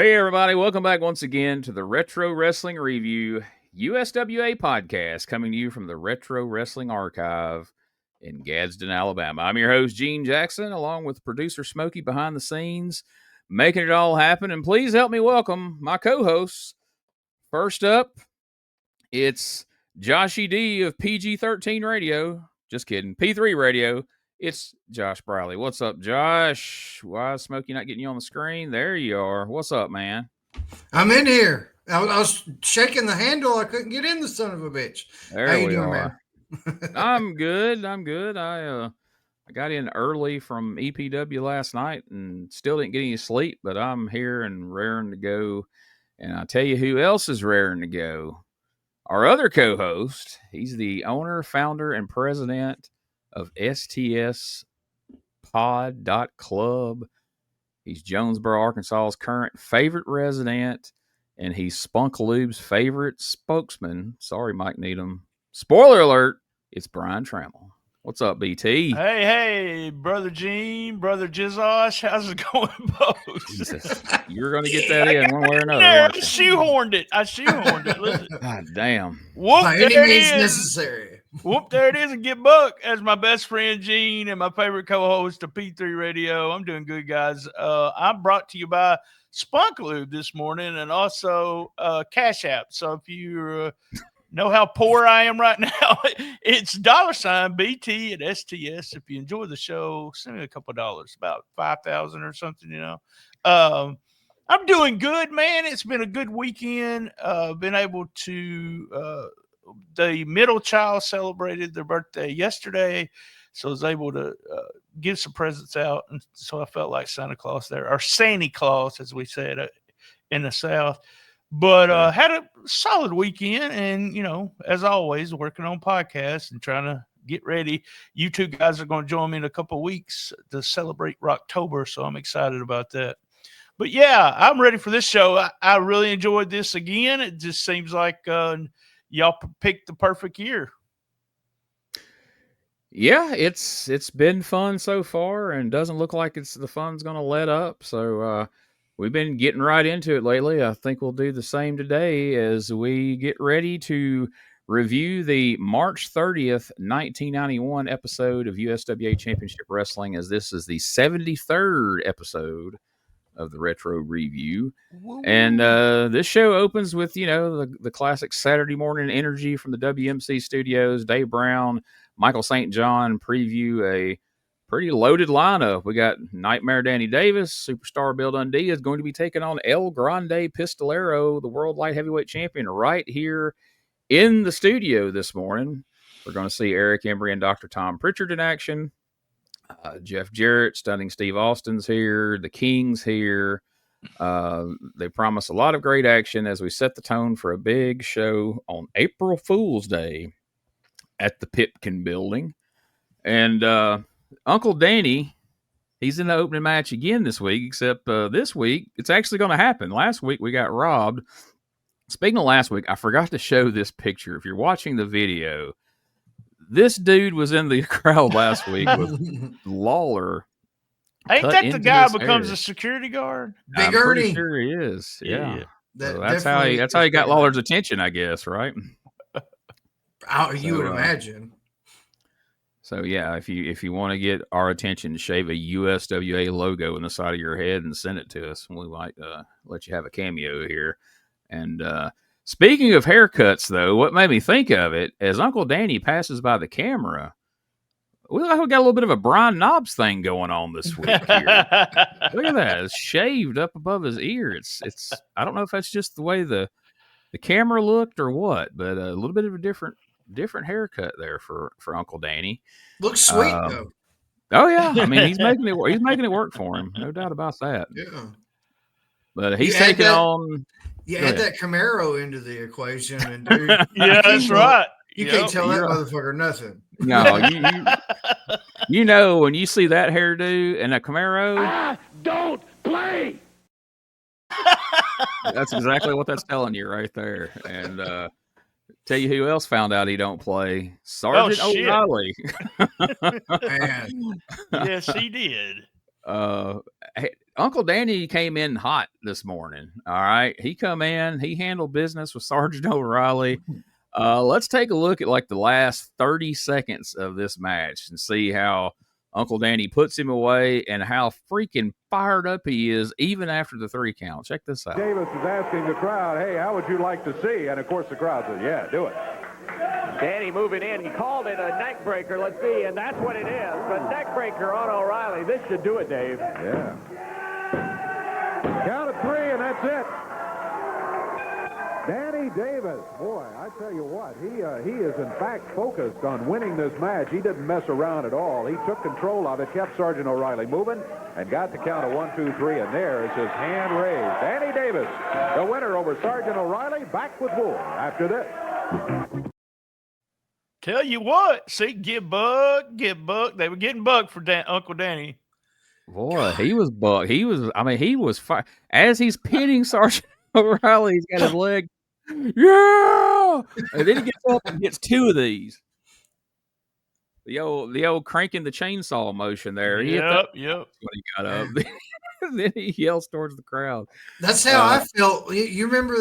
Hey, everybody. Welcome back once again to the Retro Wrestling Review USWA podcast, coming to you from the Retro Wrestling Archive in Gadsden, Alabama. I'm your host, Gene Jackson, along with producer Smokey behind the scenes, making it all happen. And please help me welcome my co-hosts. First up, it's Joshy D of PG-13 Radio. Just kidding. P3 Radio. It's Josh Briley. What's up, Josh? Why is Smokey not getting you on the screen? There you are. What's up, man? I'm in here. I was shaking the handle. I couldn't get in, the son of a bitch. There How you we doing, are. man? I'm good. I got in early from EPW last night and still didn't get any sleep, but I'm here and raring to go. And I'll tell you who else is raring to go. Our other co-host, he's the owner, founder, and president of stspod.club. He's Jonesboro, Arkansas's current favorite resident, and he's Spunkalube's favorite spokesman. Sorry, Mike Needham. Spoiler alert, it's Brian Trammell. What's up, BT? Hey, Brother Gene, Brother Jizosh, how's it going, folks? Jesus, you're going to get that in one way or another. I shoehorned it. Listen. God damn. Whoop, By there any it means is. necessary. Whoop, there it is. And get Buck as my best friend, Gene, and my favorite co-host of P3 Radio. I'm doing good, guys. I'm brought to you by Spunkalube this morning and also Cash App. So if you know how poor I am right now, it's $BT at STS. If you enjoy the show, send me a couple of dollars, about $5,000 or something, you know. I'm doing good, man. It's been a good weekend. Been able to the middle child celebrated their birthday yesterday, so I was able to give some presents out, and so I felt like Santa Claus there, or Santa Claus, as we said in the South. But had a solid weekend, and, you know, as always, working on podcasts and trying to get ready. You two guys are going to join me in a couple of weeks to celebrate Rocktober, so I'm excited about that. But, yeah, I'm ready for this show. I really enjoyed this again. It just seems like y'all picked the perfect year. Yeah, it's been fun so far, and doesn't look like the fun's going to let up, so we've been getting right into it lately. I think we'll do the same today as we get ready to review the March 30th, 1991 episode of USWA Championship Wrestling, as this is the 73rd episode of the Retro Review. And this show opens with, you know, the classic Saturday morning energy from the WMC Studios. Dave Brown, Michael St. John preview a pretty loaded lineup. We got Nightmare Danny Davis, Superstar Bill Dundee is going to be taking on El Grande Pistolero, the World Light Heavyweight Champion, right here in the studio this morning. We're going to see Eric Embry and Dr. Tom Prichard in action. Jeff Jarrett, Stunning Steve Austin's here. The King's here. They promise a lot of great action as we set the tone for a big show on April Fool's Day at the Pipkin Building. And Uncle Danny, he's in the opening match again this week, except this week it's actually going to happen. Last week we got robbed. Speaking of last week, I forgot to show this picture. If you're watching the video, this dude was in the crowd last week with Lawler. Ain't that the guy who becomes a security guard? Big I'm Ernie. pretty sure he is. Yeah. So that's how he got Lawler. Lawler's attention, I guess, right? You would imagine. So yeah, if you want to get our attention, shave a USWA logo in the side of your head and send it to us. We might let you have a cameo here. And speaking of haircuts, though, what made me think of it, as Uncle Danny passes by the camera, we got a little bit of a Brian Knobs thing going on this week here. Look at that. It's shaved up above his ear. It's I don't know if that's just the way the camera looked or what, but a little bit of a different haircut there for Uncle Danny. Looks sweet, though. Oh, yeah. I mean, he's making it work for him. No doubt about that. Yeah. But he's taking on... You add that Camaro into the equation, and dude, yeah, that's right. You can't tell that motherfucker nothing. No, you know, when you see that hairdo and a Camaro, I don't play. That's exactly what that's telling you right there. And tell you who else found out he don't play? Sergeant O'Reilly. Yes, he did. Uncle Danny came in hot this morning. All right. He come in, he handled business with Sergeant O'Reilly. Let's take a look at like the last 30 seconds of this match and see how Uncle Danny puts him away and how freaking fired up he is even after the 3 count. Check this out. Davis is asking the crowd, hey, how would you like to see? And of course the crowd says, yeah, do it. Danny moving in. He called it a neck breaker. Let's see, and that's what it is. The neck breaker on O'Reilly. This should do it, Dave. Yeah. Count of 3, and that's it. Danny Davis, boy, I tell you what, he is in fact focused on winning this match. He didn't mess around at all. He took control of it, kept Sergeant O'Reilly moving, and got the count of 1, 2, 3. And there is his hand raised. Danny Davis, the winner over Sergeant O'Reilly. Back with more after this. Tell you what, see, get buck. They were getting bucked for Uncle Danny. Boy, he was bucked. He was fire. As he's pinning Sergeant O'Reilly, he's got his leg. Yeah! And then he gets up and gets 2 of these. The old cranking the chainsaw motion there. Yep. When he got up. Then he yells towards the crowd. That's how I felt. You remember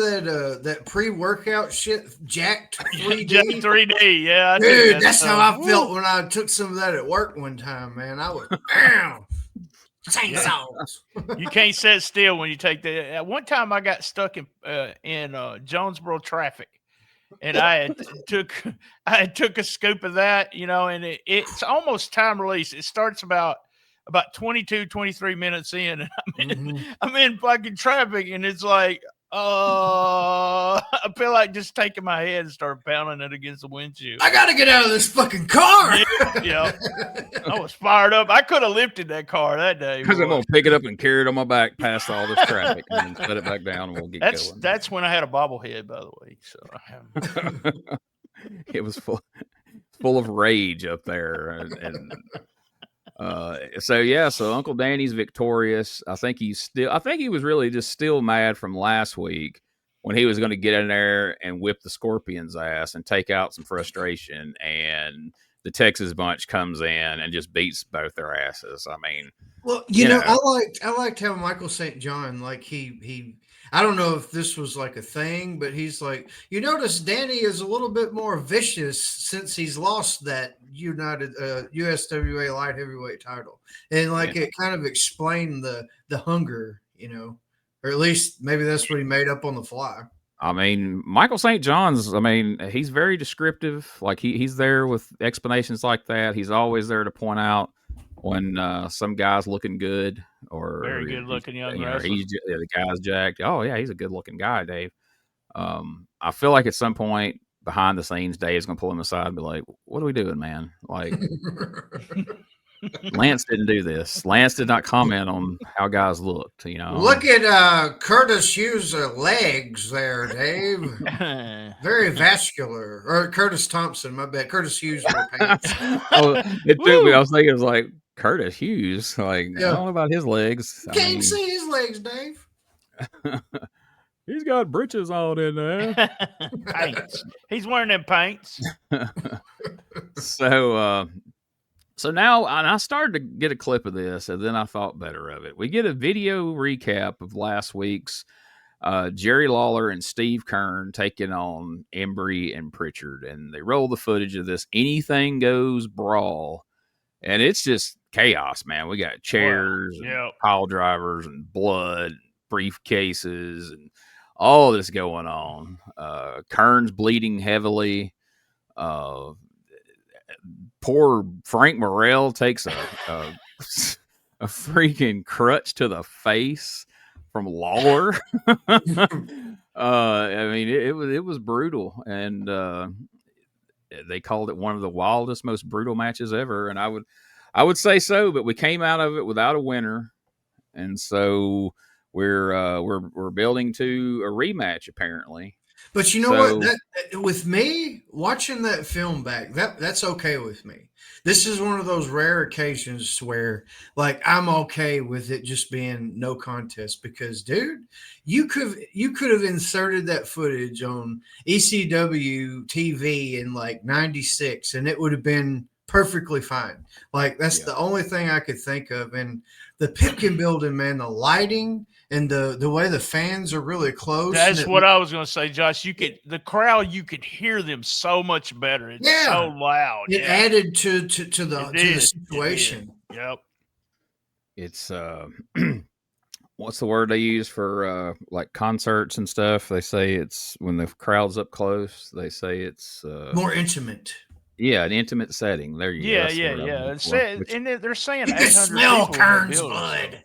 that pre-workout shit, Jacked 3D? Jacked 3D, yeah. Dude, that's how I felt when I took some of that at work one time, man. I was, bam, chainsaws. You can't sit still when you take that. At one time, I got stuck in Jonesboro traffic, and I took a scoop of that, and it's almost time release. It starts about 22, 23 minutes in, and I'm in fucking traffic, and it's like, I feel like just taking my head and start pounding it against the windshield. I got to get out of this fucking car. Yeah. I was fired up. I could have lifted that car that day. Because I'm going to pick it up and carry it on my back past all this traffic and then set it back down and we'll get going. That's when I had a bobblehead, by the way. So it was full of rage up there. So Uncle Danny's victorious. I think he was really just still mad from last week when he was going to get in there and whip the Scorpion's ass and take out some frustration, and the Texas bunch comes in and just beats both their asses. I mean, well, you know, I liked how Michael St. John, like he I don't know if this was like a thing, but he's like, you notice Danny is a little bit more vicious since he's lost that USWA light heavyweight title. And it kind of explained the hunger, or at least maybe that's what he made up on the fly. I mean, Michael St. John's, he's very descriptive. Like he's there with explanations like that. He's always there to point out when some guy's looking good or very good looking young wrestler. The guy's jacked. Oh yeah, he's a good looking guy, Dave. I feel like at some point behind the scenes, Dave's gonna pull him aside and be like, "What are we doing, man? Like, Lance didn't do this. Lance did not comment on how guys looked. Look at Curtis Hughes' legs there, Dave. Very vascular. Or Curtis Thompson, my bad. Curtis Hughes wore pants. It threw me. I was thinking, it was like Curtis Hughes. Like, I don't know about his legs. Can't see his legs, Dave. He's got britches on in there. Paints. He's wearing them paints. So now, and I started to get a clip of this, and then I thought better of it. We get a video recap of last week's Jerry Lawler and Steve Kern taking on Embry and Prichard, and they roll the footage of this anything goes brawl, and it's just chaos, man. We got chairs, and pile drivers, and blood, briefcases, and all this going on. Kern's bleeding heavily. Poor Frank Morrell takes a freaking crutch to the face from Lawler. It was brutal, and they called it one of the wildest, most brutal matches ever. And I would say so, but we came out of it without a winner, and so we're building to a rematch apparently. But you know what? With me watching that film back, that's okay with me. This is one of those rare occasions where, I'm okay with it just being no contest because, dude, you could have inserted that footage on ECW TV in '96, and it would have been perfectly fine. Like that's the only thing I could think of. And the Pipkin building, man, the lighting and the way the fans are really close. That's what I was going to say, Josh. The crowd, you could hear them so much better. It's so loud. It added to the situation. Yep. It's what's the word they use for like concerts and stuff? They say it's when the crowd's up close. They say it's more intimate. Yeah, an intimate setting. There you go. Yeah. And they're saying you can smell Kern's blood.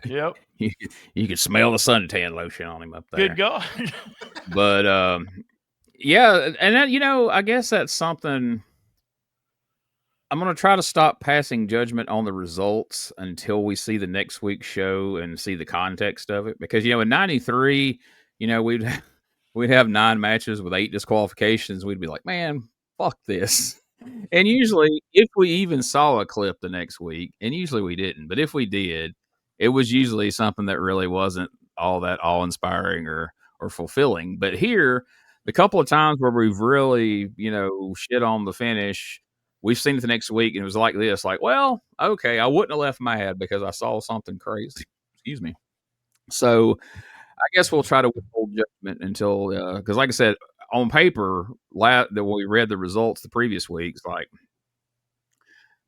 Yep. You could smell the suntan lotion on him up there. Good God. But yeah, and that, I guess that's something. I'm going to try to stop passing judgment on the results until we see the next week's show and see the context of it. Because, in 93, we'd have 9 matches with 8 disqualifications. We'd be like, man, fuck this. And usually, if we even saw a clip the next week, and usually we didn't, but if we did, it was usually something that really wasn't all that awe-inspiring or fulfilling. But here, the couple of times where we've really, shit on the finish, we've seen it the next week, and it was like this, like, well, okay, I wouldn't have left mad because I saw something crazy. Excuse me. So I guess we'll try to withhold judgment until, because like I said, on paper, that we read the results the previous week, it's like,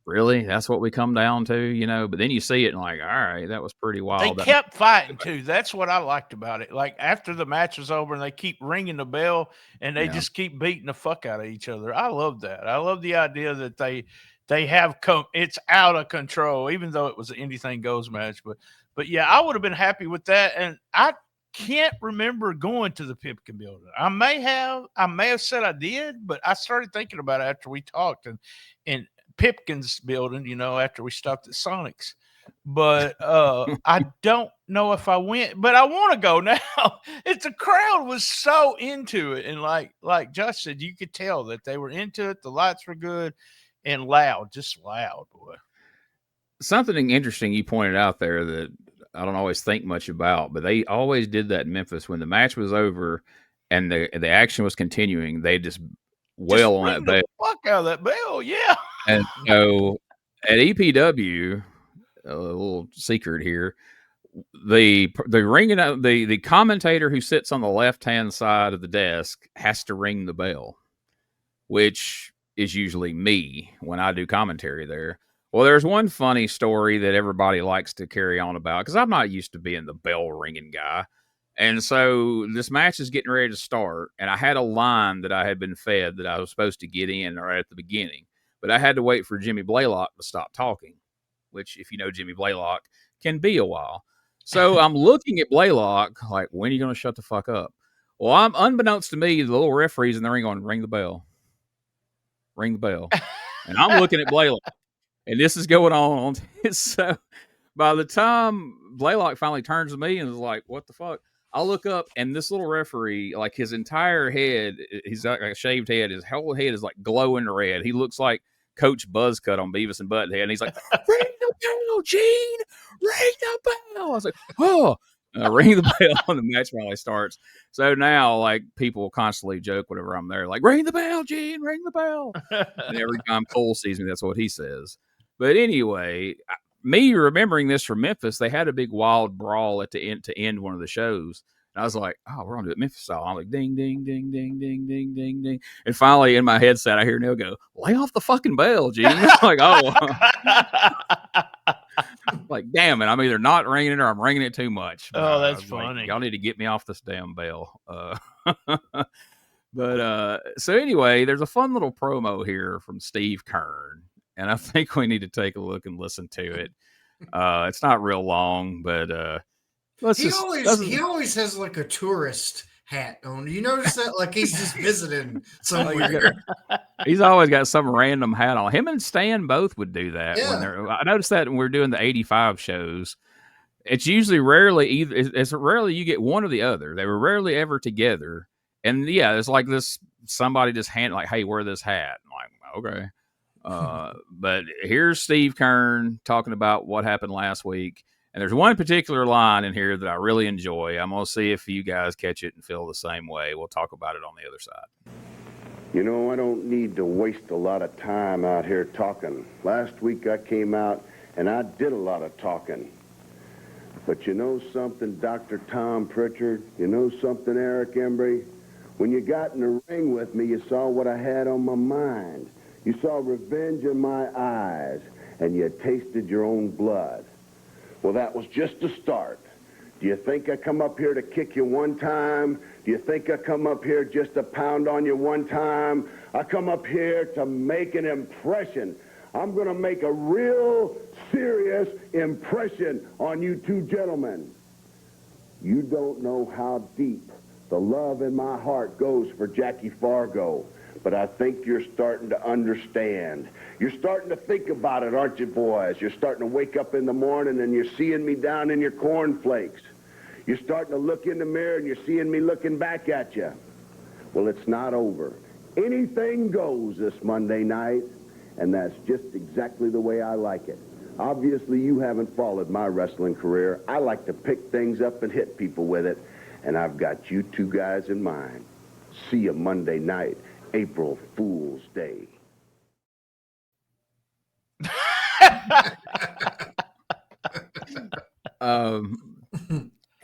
really? That's what we come down to, But then you see it and like, all right, that was pretty wild. They kept fighting, too. That's what I liked about it. Like, after the match was over and they keep ringing the bell and they just keep beating the fuck out of each other. I love that. I love the idea that they have it's out of control, even though it was an anything goes match. But yeah, I would have been happy with that. And I can't remember going to the Pipkin building. I may have said I did, but I started thinking about it after we talked and Pipkin's building, after we stopped at Sonic's. But I don't know if I went, but I want to go now. The crowd was so into it. And like Josh said, you could tell that they were into it. The lights were good and loud, just loud, boy. Something interesting you pointed out there that I don't always think much about, but they always did that in Memphis when the match was over and the action was continuing. They just wail on that bell. Fuck out of that bell, yeah. And so at EPW, a little secret here, the ringing out the commentator who sits on the left hand side of the desk has to ring the bell, which is usually me when I do commentary there. Well, there's one funny story that everybody likes to carry on about because I'm not used to being the bell ringing guy. And so this match is getting ready to start, and I had a line that I had been fed that I was supposed to get in right at the beginning, but I had to wait for Jimmy Blaylock to stop talking, which, if you know Jimmy Blaylock, can be a while. So I'm looking at Blaylock like, when are you going to shut the fuck up? Well, I'm unbeknownst to me, the little referee's in the ring going, ring the bell. Ring the bell. And I'm looking at Blaylock, and this is going on. So by the time Blaylock finally turns to me and is like, what the fuck? I look up, and this little referee, like his entire head, he's got like a shaved head. His whole head is like glowing red. He looks like Coach Buzzcut on Beavis and Butthead. And he's like, ring the bell, Gene! Ring the bell! I was like, oh! Ring the bell when the match finally starts. So now, like, people constantly joke whenever I'm there, like, ring the bell, Gene! Ring the bell! And every time Cole sees me, that's what he says. But anyway, me remembering this from Memphis, they had a big wild brawl at the end to end one of the shows. And I was like, oh, we're going to do it Memphis style. I'm like, ding, ding, ding, ding, ding, ding, ding, ding. And finally in my headset, I hear Neil go, lay off the fucking bell, Gene. I'm like, oh. Like, damn it. I'm either not ringing it or I'm ringing it too much. Oh, that's funny. Like, y'all need to get me off this damn bell. But so anyway, there's a fun little promo here from Steve Kern. And I think we need to take a look and listen to it. It's not real long, but he always has like a tourist hat on. You notice that? Like he's just visiting somewhere. He's always got some random hat on. Him and Stan both would do that. Yeah. I noticed that when we're doing the 85 shows. It's usually rarely either. It's rarely you get one or the other. They were rarely ever together. And yeah, it's like this. Somebody just hand like, hey, wear this hat. I'm like, okay. But here's Steve Kern talking about what happened last week. And there's one particular line in here that I really enjoy. I'm going to see if you guys catch it and feel the same way. We'll talk about it on the other side. You know, I don't need to waste a lot of time out here talking. Last week I came out and I did a lot of talking. But you know something, Dr. Tom Prichard? You know something, Eric Embry? When you got in the ring with me, you saw what I had on my mind. You saw revenge in my eyes, and you tasted your own blood. Well, that was just the start. Do you think I come up here to kick you one time? Do you think I come up here just to pound on you one time? I come up here to make an impression. I'm going to make a real serious impression on you two gentlemen. You don't know how deep the love in my heart goes for Jackie Fargo, but I think you're starting to understand. You're starting to think about it, aren't you, boys? You're starting to wake up in the morning and you're seeing me down in your cornflakes. You're starting to look in the mirror and you're seeing me looking back at you. Well, it's not over. Anything goes this Monday night, and that's just exactly the way I like it. Obviously, you haven't followed my wrestling career. I like to pick things up and hit people with it, and I've got you two guys in mind. See you Monday night, April Fool's Day.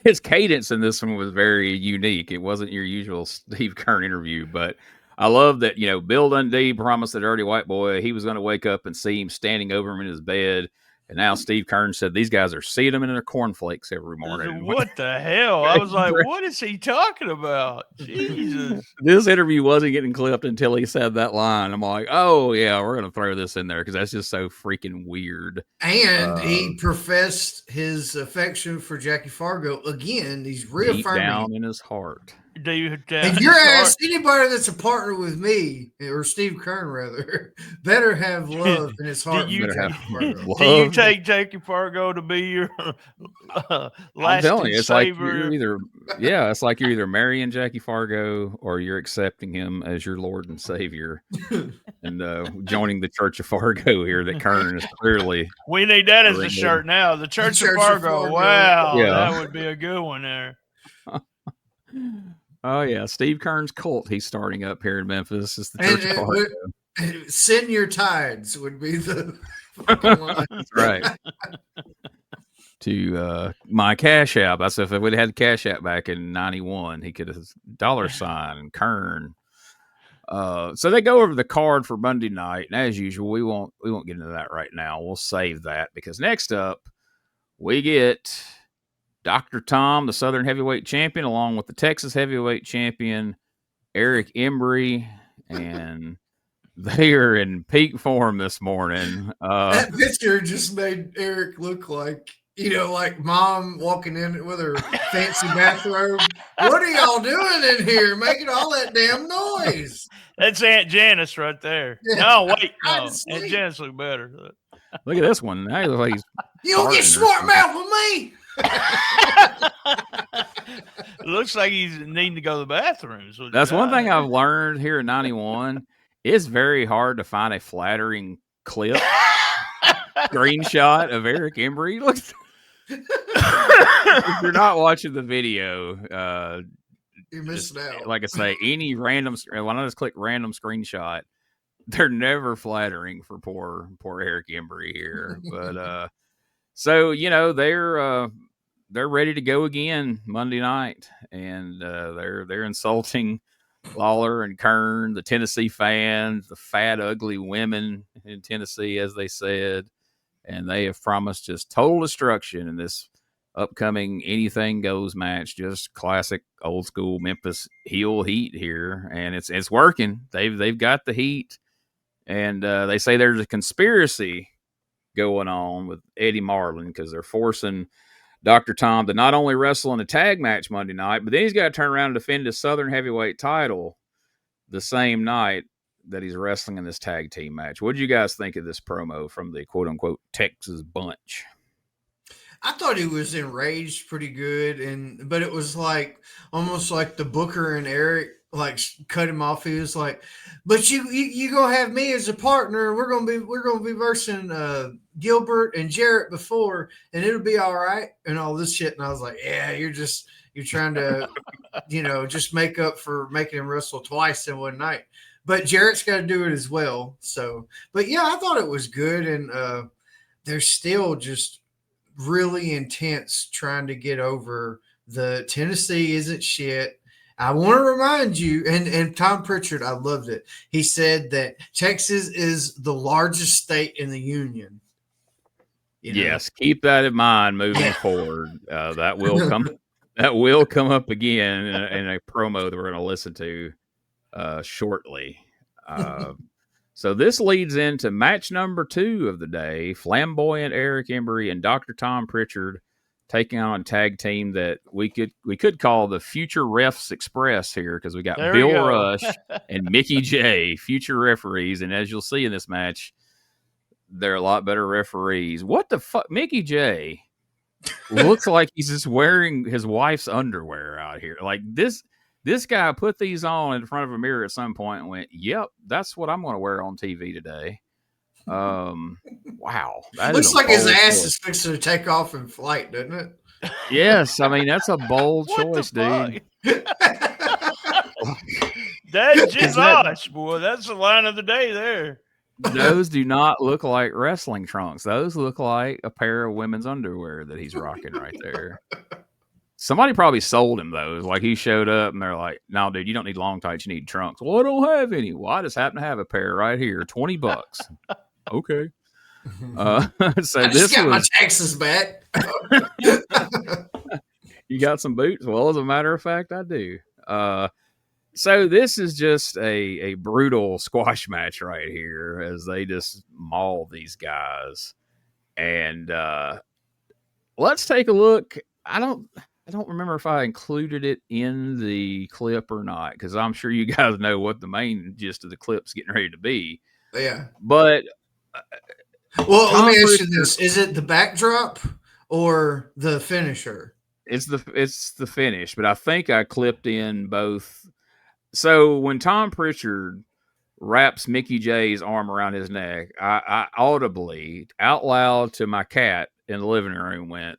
His cadence in this one was very unique. It wasn't your usual Steve Keirn interview, but I love that, you know, Bill Dundee promised the Dirty White Boy he was going to wake up and see him standing over him in his bed. And now Steve Keirn said these guys are seeing him in their cornflakes every morning. What the hell? I was like, what is he talking about? Jesus. This interview wasn't getting clipped until he said that line. I'm like, oh, yeah, we're going to throw this in there because that's just so freaking weird. And he professed his affection for Jackie Fargo. Again, he's reaffirming. Deep down in his heart. If you're asked, anybody that's a partner with me, or Steve Keirn rather, better have love in his heart. Do you take Jackie Fargo to be your I'm telling you, it's saver? like you're either it's like you're either marrying Jackie Fargo or you're accepting him as your Lord and Savior and joining the Church of Fargo here that Keirn is clearly. We need that as a shirt now. The Church of Fargo. Wow, that would be a good one there. Oh, yeah. Steve Keirn's cult he's starting up here in Memphis. Is the Church of Fargo. Send your tides would be the That's right. To my Cash App. I said if we'd had Cash App back in 91, he could have $ Keirn. So they go over the card for Monday night, and as usual, we won't get into that right now. We'll save that because next up we get Dr. Tom, the Southern Heavyweight Champion, along with the Texas Heavyweight Champion, Eric Embry, and they are in peak form this morning. That picture just made Eric look like, like mom walking in with her fancy bathrobe. What are y'all doing in here making all that damn noise? That's Aunt Janice right there. Yeah. No, wait. No. Aunt Janice look better. Look at this one. Now he looks like he's you don't get smart mouth with me. Looks like he's needing to go to the bathroom. That's one thing I've learned here in 91. It's very hard to find a flattering clip screenshot of Eric Embry. If you're not watching the video, you're missing out. Like I say, any random when I just click random screenshot, they're never flattering for poor Eric Embry here. But so they're ready to go again Monday night, and they're insulting Lawler and Keirn, the Tennessee fans, the fat, ugly women in Tennessee, as they said, and they have promised just total destruction in this upcoming anything goes match. Just classic old school Memphis heel heat here, and it's working. They've got the heat, and they say there's a conspiracy going on with Eddie Marlin because they're forcing Dr. Tom to not only wrestle in a tag match Monday night, but then he's got to turn around and defend his Southern Heavyweight title the same night that he's wrestling in this tag team match. What did you guys think of this promo from the quote-unquote Texas bunch? I thought he was enraged pretty good, but it was like almost like the Booker and Eric like cut him off. He was like, "But you gonna have me as a partner? We're gonna be versing Gilbert and Jarrett before, and it'll be all right." And all this shit. And I was like, "Yeah, you're trying to, just make up for making him wrestle twice in one night." but Jarrett's got to do it as well. So, but yeah, I thought it was good, and they're still just really intense trying to get over the Tennessee isn't shit. I want to remind you, and Tom Prichard, I loved it. He said that Texas is the largest state in the union. Yes, keep that in mind moving forward. That will come. That will come up again in a promo that we're going to listen to shortly. So this leads into match number 2 of the day: Flamboyant Eric Embry and Dr. Tom Prichard taking on a tag team that we could call the Future Refs Express here, because we got Bill Rush and Mickey J, future referees, and as you'll see in this match, they're a lot better referees. What the fuck? Mickey J looks like he's just wearing his wife's underwear out here. Like this guy put these on in front of a mirror at some point and went, "Yep, that's what I'm going to wear on TV today." Wow. Looks like his ass is fixing to take off in flight, doesn't it? Yes, I mean that's a bold choice, dude. That's just boy. That's the line of the day there. Those do not look like wrestling trunks. Those look like a pair of women's underwear that he's rocking right there. Somebody probably sold him those. Like he showed up and they're like, "No, dude, you don't need long tights. You need trunks." "Well, I don't have any." "Well, I just happen to have a pair right here. $20. Okay. So I just got my Texas back. You got some boots? Well, as a matter of fact, I do. So this is just a brutal squash match right here as they just maul these guys. And let's take a look. I don't remember if I included it in the clip or not, because I'm sure you guys know what the main gist of the clip's getting ready to be. Yeah. But well, let me ask you this: is it the backdrop or the finisher? It's the finish, but I think I clipped in both. So when Tom Prichard wraps Mickey J's arm around his neck, I audibly, out loud to my cat in the living room went,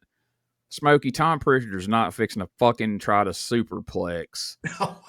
"Smokey, Tom Prichard's not fixing to fucking try to superplex,"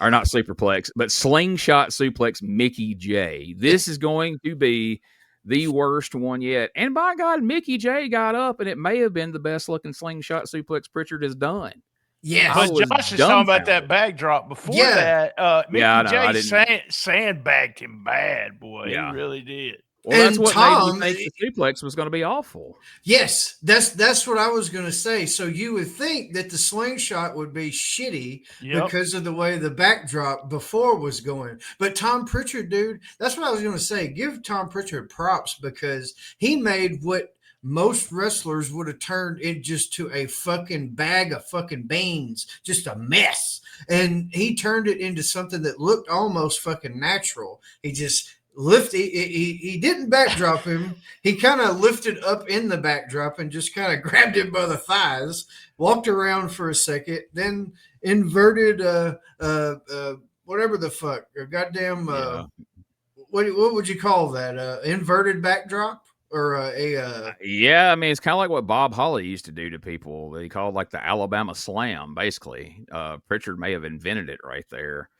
or not superplex, but slingshot suplex Mickey J. This is going to be the worst one yet. And by God, Mickey J got up, and it may have been the best looking slingshot suplex Prichard has done. Yeah, but Josh is talking about that backdrop before that. Mickey J sandbagged him bad, boy. Yeah. He really did. Well, that's what Tom, made me think the suplex was going to be awful. Yes, that's what I was going to say. So you would think that the slingshot would be shitty because of the way the backdrop before was going. But Tom Prichard, dude, that's what I was going to say. Give Tom Prichard props, because he made what most wrestlers would have turned it just to a fucking bag of fucking beans, just a mess. And he turned it into something that looked almost fucking natural. He just he didn't backdrop him. He kind of lifted up in the backdrop and just kind of grabbed him by the thighs, walked around for a second, then inverted whatever the fuck, goddamn what would you call that? Inverted backdrop? Or yeah, I mean, it's kind of like what Bob Holly used to do to people. They called like the Alabama Slam, basically. Prichard may have invented it right there.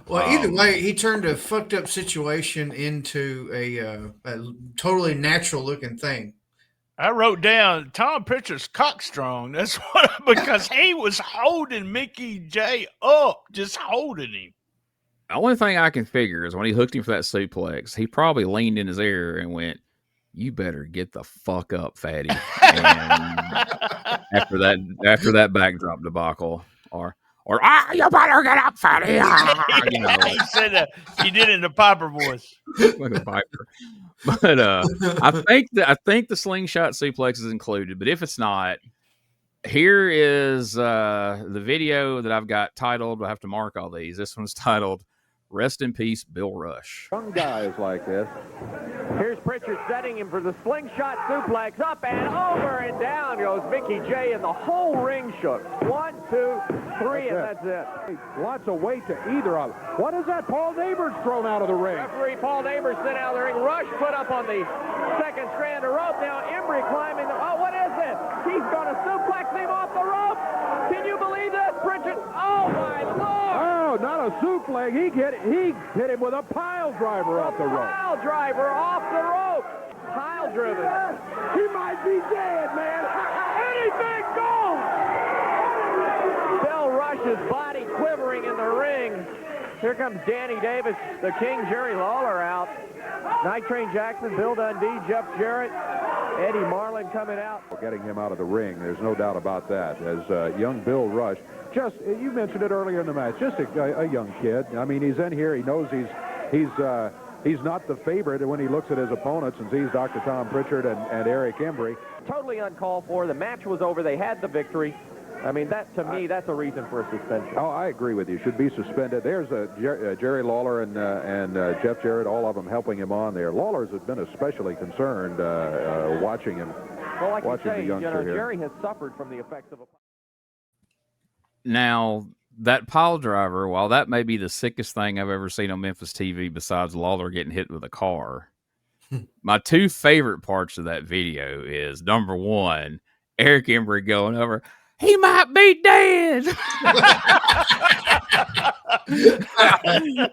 Well, either way, he turned a fucked up situation into a totally natural looking thing. I wrote down Tom Prichard's cockstrong. That's what, because he was holding Mickey J up, just holding him. The only thing I can figure is when he hooked him for that suplex, he probably leaned in his ear and went, "You better get the fuck up, fatty." And after that backdrop debacle, or "You better get up, fatty." You know, he said he did it in the Piper voice, like a Piper. But I think the slingshot suplex is included. But if it's not, here is the video that I've got titled. I have to mark all these. This one's titled "Rest in Peace, Bill Rush." Young guys like this. Here's Prichard setting him for the slingshot suplex. Up and over and down goes Mickey J, and the whole ring shook. 1, 2, 3, and that's it. Lots of weight to either of them. What is that? Paul Neighbors thrown out of the ring. Referee Paul Neighbors sent out of the ring. Rush put up on the second strand of rope. Now Embry climbing the... Oh, what is this? He's going to suplex him off the rope. Can you believe this, Prichard? Oh, my Lord. Oh, not a suplex. He hit him with a pile driver off the rope. Pile driver off the rope. Pile driven. He might be dead, man. Anything goes. Bill Rush's body quivering in the ring. Here comes Danny Davis, the King, Jerry Lawler out. Night Train Jackson, Bill Dundee, Jeff Jarrett, Eddie Marlin coming out. Getting him out of the ring, there's no doubt about that. As young Bill Rush, you mentioned it earlier in the match, just a young kid. I mean, he's in here. He knows he's not the favorite when he looks at his opponents and sees Dr. Tom Prichard and Eric Embry. Totally uncalled for. The match was over. They had the victory. I mean, that to me, that's a reason for a suspension. Oh, I agree with you. Should be suspended. There's Jerry Lawler and Jeff Jarrett, all of them helping him on there. Lawler's been especially concerned watching him. Well, like watching you say, the youngster here. Jerry has suffered from the effects of a... Now, that pile driver, while that may be the sickest thing I've ever seen on Memphis TV besides Lawler getting hit with a car, my two favorite parts of that video is, number one, Eric Embry going over, he might be dead.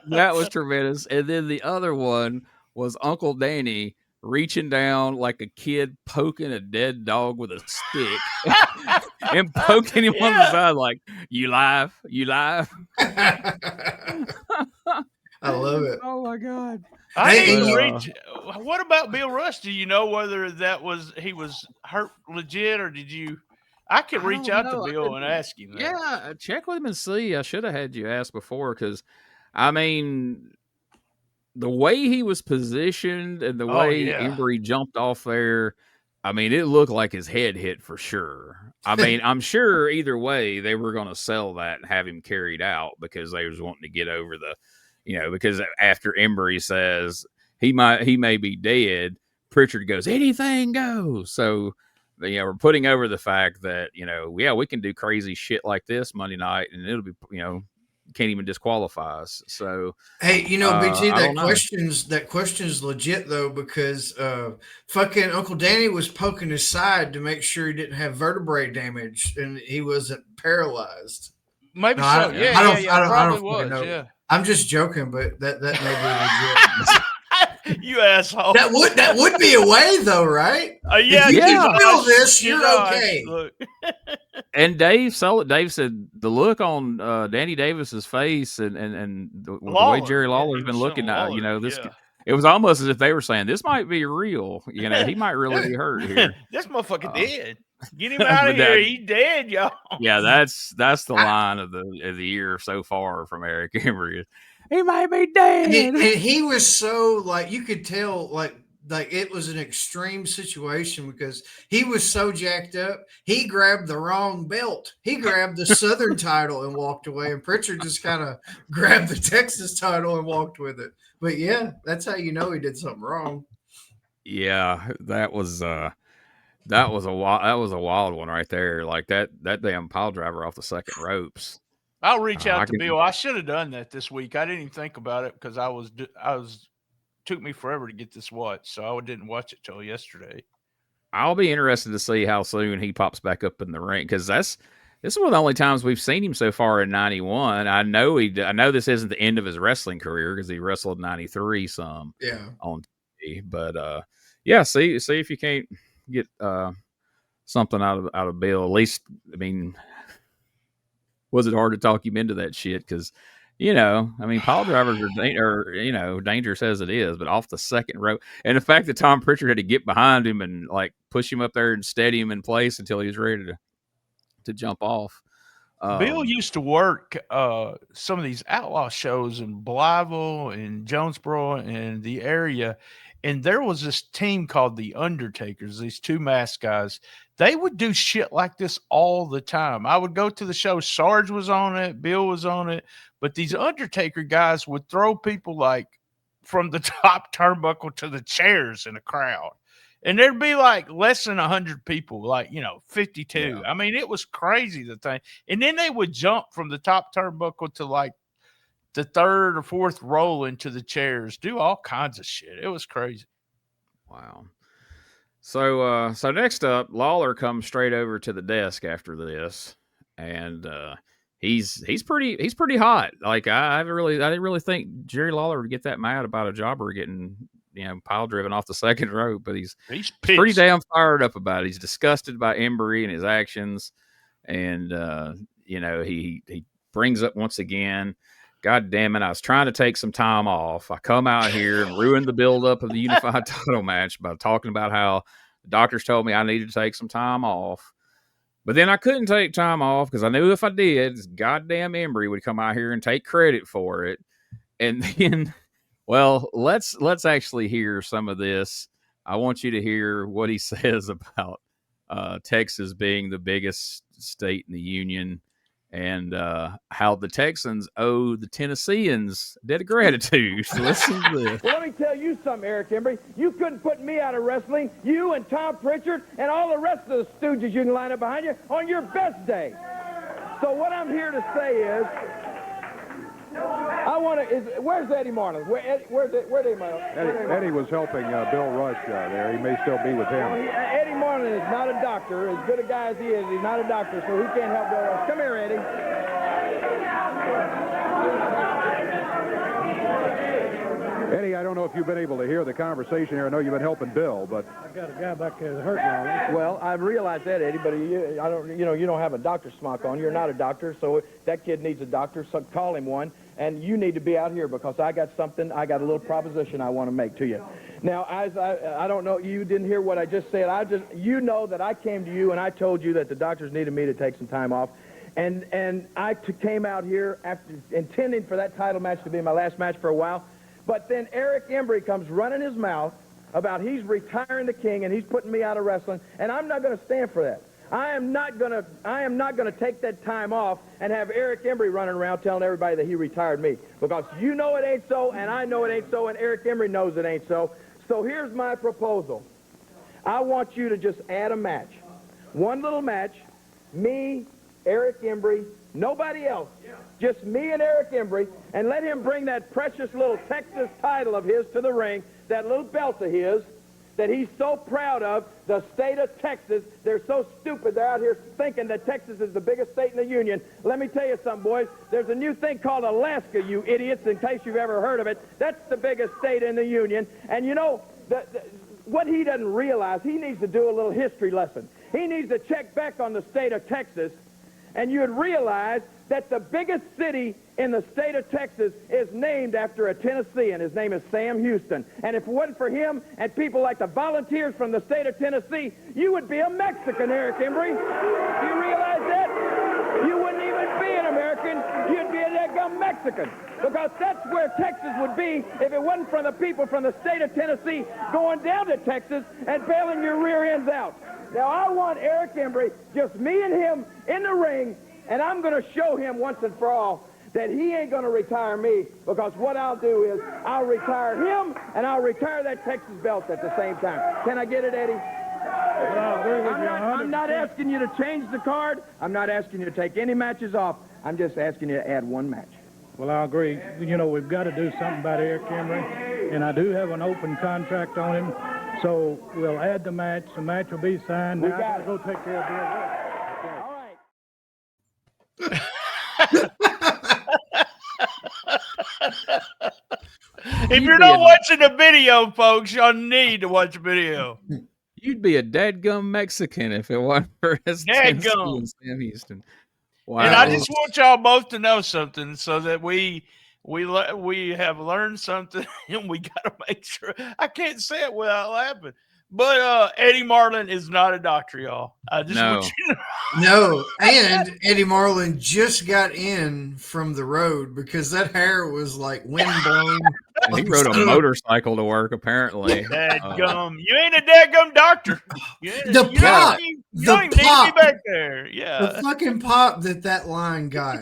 That was tremendous. And then the other one was Uncle Danny reaching down like a kid poking a dead dog with a stick and poking him on the side like, you live? You live? I love it. Oh, my God. What about Bill Rush? Do you know whether he was hurt legit, or did you? I could reach out to Bill and ask him that. Yeah, check with him and see. I should have had you ask before because, I mean, the way he was positioned and the way Embry jumped off there, I mean, it looked like his head hit for sure. I mean, I'm sure either way they were going to sell that and have him carried out because they was wanting to get over the, because after Embry says he may be dead, Prichard goes, anything goes. So, we're putting over the fact that, we can do crazy shit like this Monday night and it'll be, can't even disqualify us. So, hey, BG, that question's legit though, because fucking Uncle Danny was poking his side to make sure he didn't have vertebrae damage and he wasn't paralyzed. Maybe so. I don't was. Yeah. I'm just joking, but that may be legit. You asshole. That would be a way though, right? Yeah. If you can feel this, you're okay. Look. And Dave said the look on Danny Davis's face and the way Jerry Lawler's been looking at, this. It was almost as if they were saying this might be real. He might really be hurt here. This motherfucker dead. Get him out of here. He's dead, y'all. Yeah, that's the line of the year so far from Eric Embry. He might be dead. And he was so you could tell like it was an extreme situation because he was so jacked up. He grabbed the wrong belt. He grabbed the Southern title and walked away. And Prichard just kind of grabbed the Texas title and walked with it. But yeah, that's how he did something wrong. Yeah, that was a wild one right there. Like that damn pile driver off the second ropes. I'll reach out to Bill. I should have done that this week. I didn't even think about it because took me forever to get this watch, so I didn't watch it till yesterday. I'll be interested to see how soon he pops back up in the ring because this is one of the only times we've seen him so far in '91. I know this isn't the end of his wrestling career because he wrestled '93 some on TV, but see if you can't get something out of Bill. At least, I mean, was it hard to talk him into that shit? Because, pile drivers are dangerous as it is, but off the second rope. And the fact that Tom Prichard had to get behind him and push him up there and steady him in place until he was ready to jump off. Bill used to work some of these outlaw shows in Blytheville and Jonesboro and the area. And there was this team called the Undertakers, these two masked guys. They would do shit like this all the time. I would go to the show. Sarge was on it. Bill was on it. But these Undertaker guys would throw people from the top turnbuckle to the chairs in a crowd. And there'd be less than 100 people, 52. Yeah. I mean, it was crazy, the thing. And then they would jump from the top turnbuckle to the third or fourth roll into the chairs, do all kinds of shit. It was crazy. Wow. So next up, Lawler comes straight over to the desk after this, and he's pretty hot. Like I didn't really think Jerry Lawler would get that mad about a jobber getting pile driven off the second rope, but he's pretty damn fired up about it. He's disgusted by Embry and his actions, and he brings up once again, God damn it, I was trying to take some time off. I come out here and ruined the buildup of the unified title match by talking about how the doctors told me I needed to take some time off. But then I couldn't take time off because I knew if I did, this goddamn Embry would come out here and take credit for it. And then, well, let's actually hear some of this. I want you to hear what he says about Texas being the biggest state in the union, and how the Texans owe the Tennesseans a debt of gratitude. So listen to this. Well, let me tell you something, Eric Embry. You couldn't put me out of wrestling, you and Tom Prichard and all the rest of the stooges you can line up behind you on your best day. So what I'm here to say is, where's Eddie Marlin? Where's Eddie Marlin? Eddie was helping Bill Rush there. He may still be with him. Eddie Marlin is not a doctor. As good a guy as he is, he's not a doctor, so he can't help Bill Rush. Come here, Eddie. Eddie, I don't know if you've been able to hear the conversation here. I know you've been helping Bill, but I got a guy back there that's hurt now. Well, I realize that, Eddie, but you don't have a doctor's smock on. You're not a doctor, so that kid needs a doctor. So call him one, and you need to be out here because I got a little proposition I want to make to you. Now, I don't know, you didn't hear what I just said. You know that I came to you and I told you that the doctors needed me to take some time off. And I came out here after intending for that title match to be my last match for a while. But then Eric Embry comes running his mouth about he's retiring the king and he's putting me out of wrestling, and I'm not going to stand for that. I am not going to take that time off and have Eric Embry running around telling everybody that he retired me, because you know it ain't so, and I know it ain't so, and Eric Embry knows it ain't so. So here's my proposal. I want you to just add a match. One little match, me, Eric Embry, nobody else. Just me and Eric Embry, and let him bring that precious little Texas title of his to the ring, that little belt of his that he's so proud of, the state of Texas. They're so stupid. They're out here thinking that Texas is the biggest state in the union. Let me tell you something, boys. There's a new thing called Alaska, you idiots, in case you've ever heard of it. That's the biggest state in the union. And you know, what he doesn't realize, he needs to do a little history lesson. He needs to check back on the state of Texas, and you'd realize that the biggest city in the state of Texas is named after a Tennessean. His name is Sam Houston. And if it wasn't for him and people like the volunteers from the state of Tennessee, you would be a Mexican, Eric Embry. Do you realize that? You wouldn't even be an American. You'd be a daggum Mexican. Because that's where Texas would be if it wasn't for the people from the state of Tennessee going down to Texas and bailing your rear ends out. Now, I want Eric Embry, just me and him in the ring, and I'm going to show him once and for all that he ain't going to retire me, because what I'll do is I'll retire him and I'll retire that Texas belt at the same time. Can I get it, Eddie? I'm not asking you to change the card. I'm not asking you to take any matches off. I'm just asking you to add one match. Well, I agree. You know, we've got to do something about Eric Embry, and I do have an open contract on him, so we'll add the match. The match will be signed. We now got I gotta go take care of Bill. All right. If you're not watching the video, folks, y'all need to watch the video. You'd be a dadgum Mexican if it wasn't for his Dadgum. and Sam Houston. Wow. And I just want y'all both to know something, so that we have learned something, and we got to make sure. I can't say it without laughing. But Eddie Marlin is not a doctor, y'all. I just want you to know. No, and Eddie Marlin just got in from the road because that hair was like windblown. He rode a motorcycle to work, apparently. Dadgum. You ain't a dadgum doctor. You don't even need to be back there. Yeah. The fucking pop that line got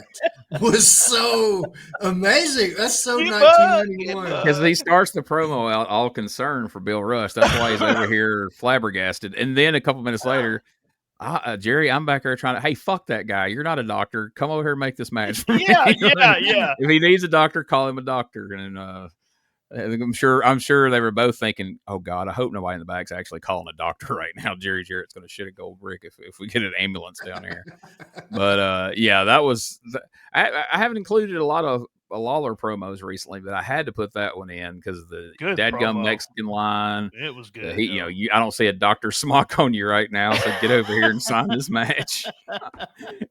was so amazing. That's so 1991. Because he starts the promo out all concerned for Bill Rush. That's why he's over here flabbergasted. And then a couple minutes later, Jerry, I'm back there trying to, hey, fuck that guy. You're not a doctor. Come over here and make this match for me. Yeah. If he needs a doctor, call him a doctor. And I'm sure they were both thinking, "Oh God, I hope nobody in the back's actually calling a doctor right now. Jerry Jarrett's going to shit a gold brick if we get an ambulance down here." But yeah, that was. I haven't included a lot of Lawler promos recently, but I had to put that one in because the Good dadgum promo. Mexican line. It was good. I don't see a Dr. Smock on you right now, so get over here and sign this match.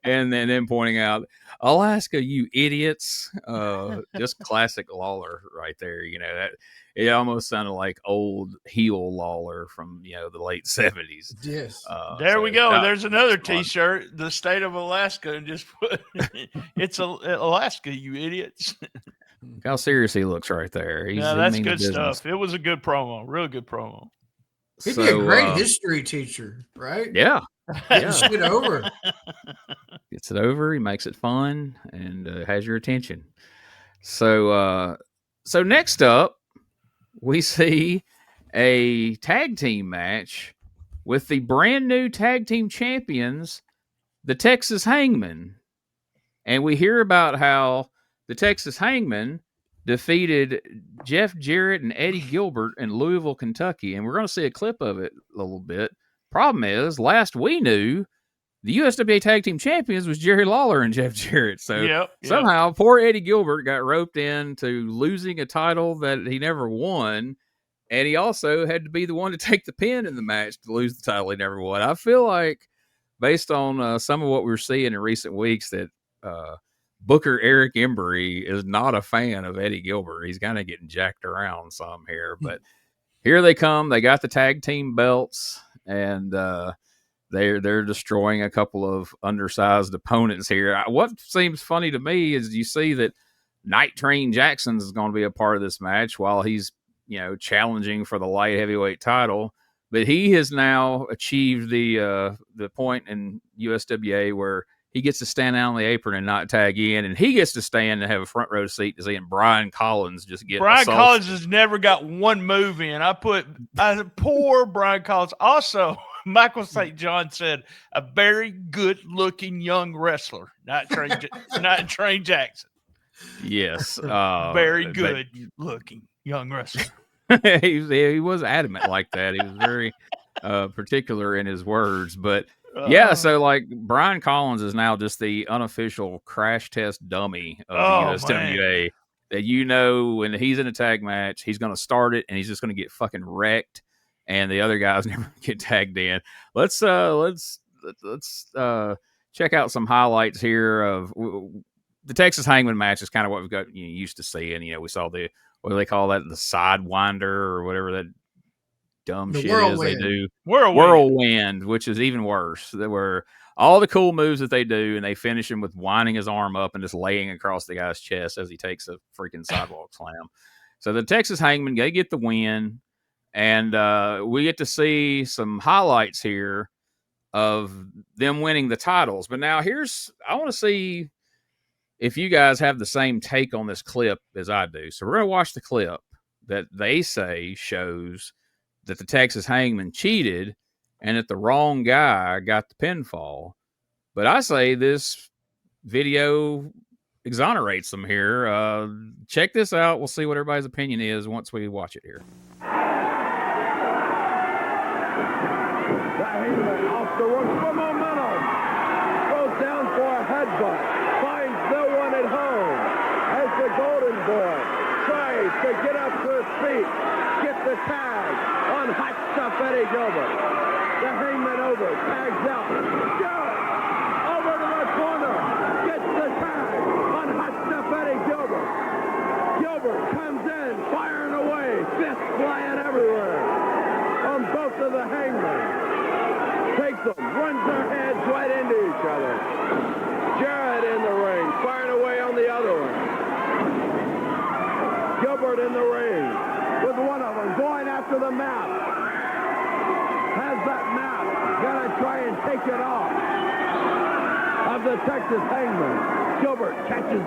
And then pointing out, Alaska, you idiots. Just classic Lawler right there. That it almost sounded like old heel Lawler from the late 70s. Yes. There we go. There's another T-shirt. The state of Alaska, and just put it's Alaska, you idiots. Look how serious he looks right there. That's good stuff. It was a good promo. Real good promo. He'd be a great history teacher, right? Yeah. Gets it over. Gets it over. He makes it fun and has your attention. So next up, we see a tag team match with the brand new tag team champions, the Texas Hangmen. And we hear about how the Texas Hangmen defeated Jeff Jarrett and Eddie Gilbert in Louisville, Kentucky. And we're going to see a clip of it a little bit. Problem is, last we knew, the USWA Tag Team Champions was Jerry Lawler and Jeff Jarrett. So somehow poor Eddie Gilbert got roped into losing a title that he never won. And he also had to be the one to take the pin in the match to lose the title he never won. I feel like, based on some of what we're seeing in recent weeks, that Booker Eric Embry is not a fan of Eddie Gilbert. He's kind of getting jacked around some here. But here they come. They got the tag team belts, and they're destroying a couple of undersized opponents here. What seems funny to me is you see that Night Train Jackson is going to be a part of this match while he's challenging for the light heavyweight title, but he has now achieved the point in USWA where he gets to stand out on the apron and not tag in, and he gets to stand and have a front row seat to seeing Brian Collins just get Brian assaulted. Collins has never got one move in. Poor Brian Collins. Also, Michael St. John said a very good-looking young wrestler, Night Train Jackson. Yes, very good-looking young wrestler. he was adamant like that. He was very particular in his words, but. Yeah, so like Brian Collins is now just the unofficial crash test dummy of the USWA. Man. That when he's in a tag match, he's going to start it and he's just going to get fucking wrecked, and the other guys never get tagged in. Let's check out some highlights here of the Texas Hangman match. Is kind of what we've got used to seeing. We saw the what do they call that, the sidewinder or whatever that. Dumb shit is they do whirlwind, which is even worse. There were all the cool moves that they do, and they finish him with winding his arm up and just laying across the guy's chest as he takes a freaking sidewalk slam. So the Texas Hangman, they get the win, and we get to see some highlights here of them winning the titles. But now I want to see if you guys have the same take on this clip as I do. So we're going to watch the clip that they say shows that the Texas Hangman cheated and that the wrong guy got the pinfall. But I say this video exonerates them here. Check this out. We'll see what everybody's opinion is once we watch it here. The Hangman off the rope for momentum. Goes down for a headbutt. Finds no one at home. As the Golden Boy tries to get up to his feet. Get the tag. On hot stuff, Eddie Gilbert. The Hangman over, tags out. Jarrett over to the corner, gets the tag on hot stuff, Eddie Gilbert. Gilbert comes in, firing away, fists flying everywhere on both of the Hangmen. Takes them, runs their heads right into each other. Jarrett in the ring, firing away on the other one. Gilbert in the ring. With one of them going after the map. Has that map. Gonna try and take it off of the Texas Hangman. Gilbert catches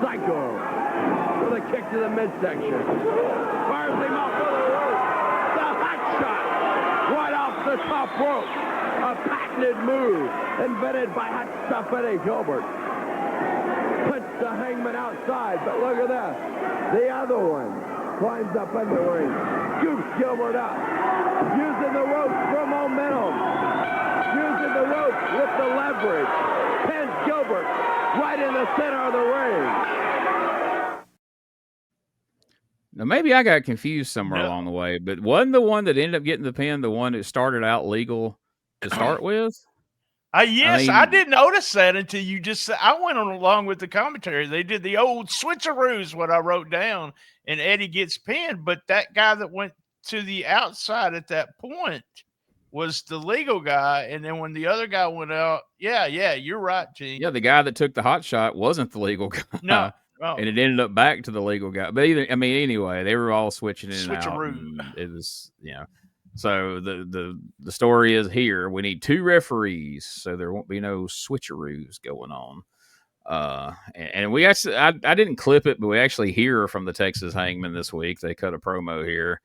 Psycho with a kick to the midsection. Fires him off with a rope. The hot shot right off the top rope. A patented move invented by Hot Stuff Eddie Gilbert. Puts the Hangman outside, but look at this. The other one climbs up in the ring, scoops Gilbert up, using the ropes for momentum, using the ropes with the leverage, pins Gilbert right in the center of the ring. Now, maybe I got confused somewhere along the way, but wasn't the one that ended up getting the pin the one that started out legal to start with? Yes, I didn't notice that until you just said. I went on along with the commentary. They did the old switcheroos, what I wrote down, and Eddie gets pinned. But that guy that went to the outside at that point was the legal guy. And then when the other guy went out, yeah, you're right, Gene. Yeah, the guy that took the hot shot wasn't the legal guy. No. Oh. And it ended up back to the legal guy. But anyway, they were all switching in and out. And it was, So the story is here. We need 2 referees, so there won't be no switcheroos going on. And we actually, I didn't clip it, but we actually hear from the Texas Hangman this week. They cut a promo here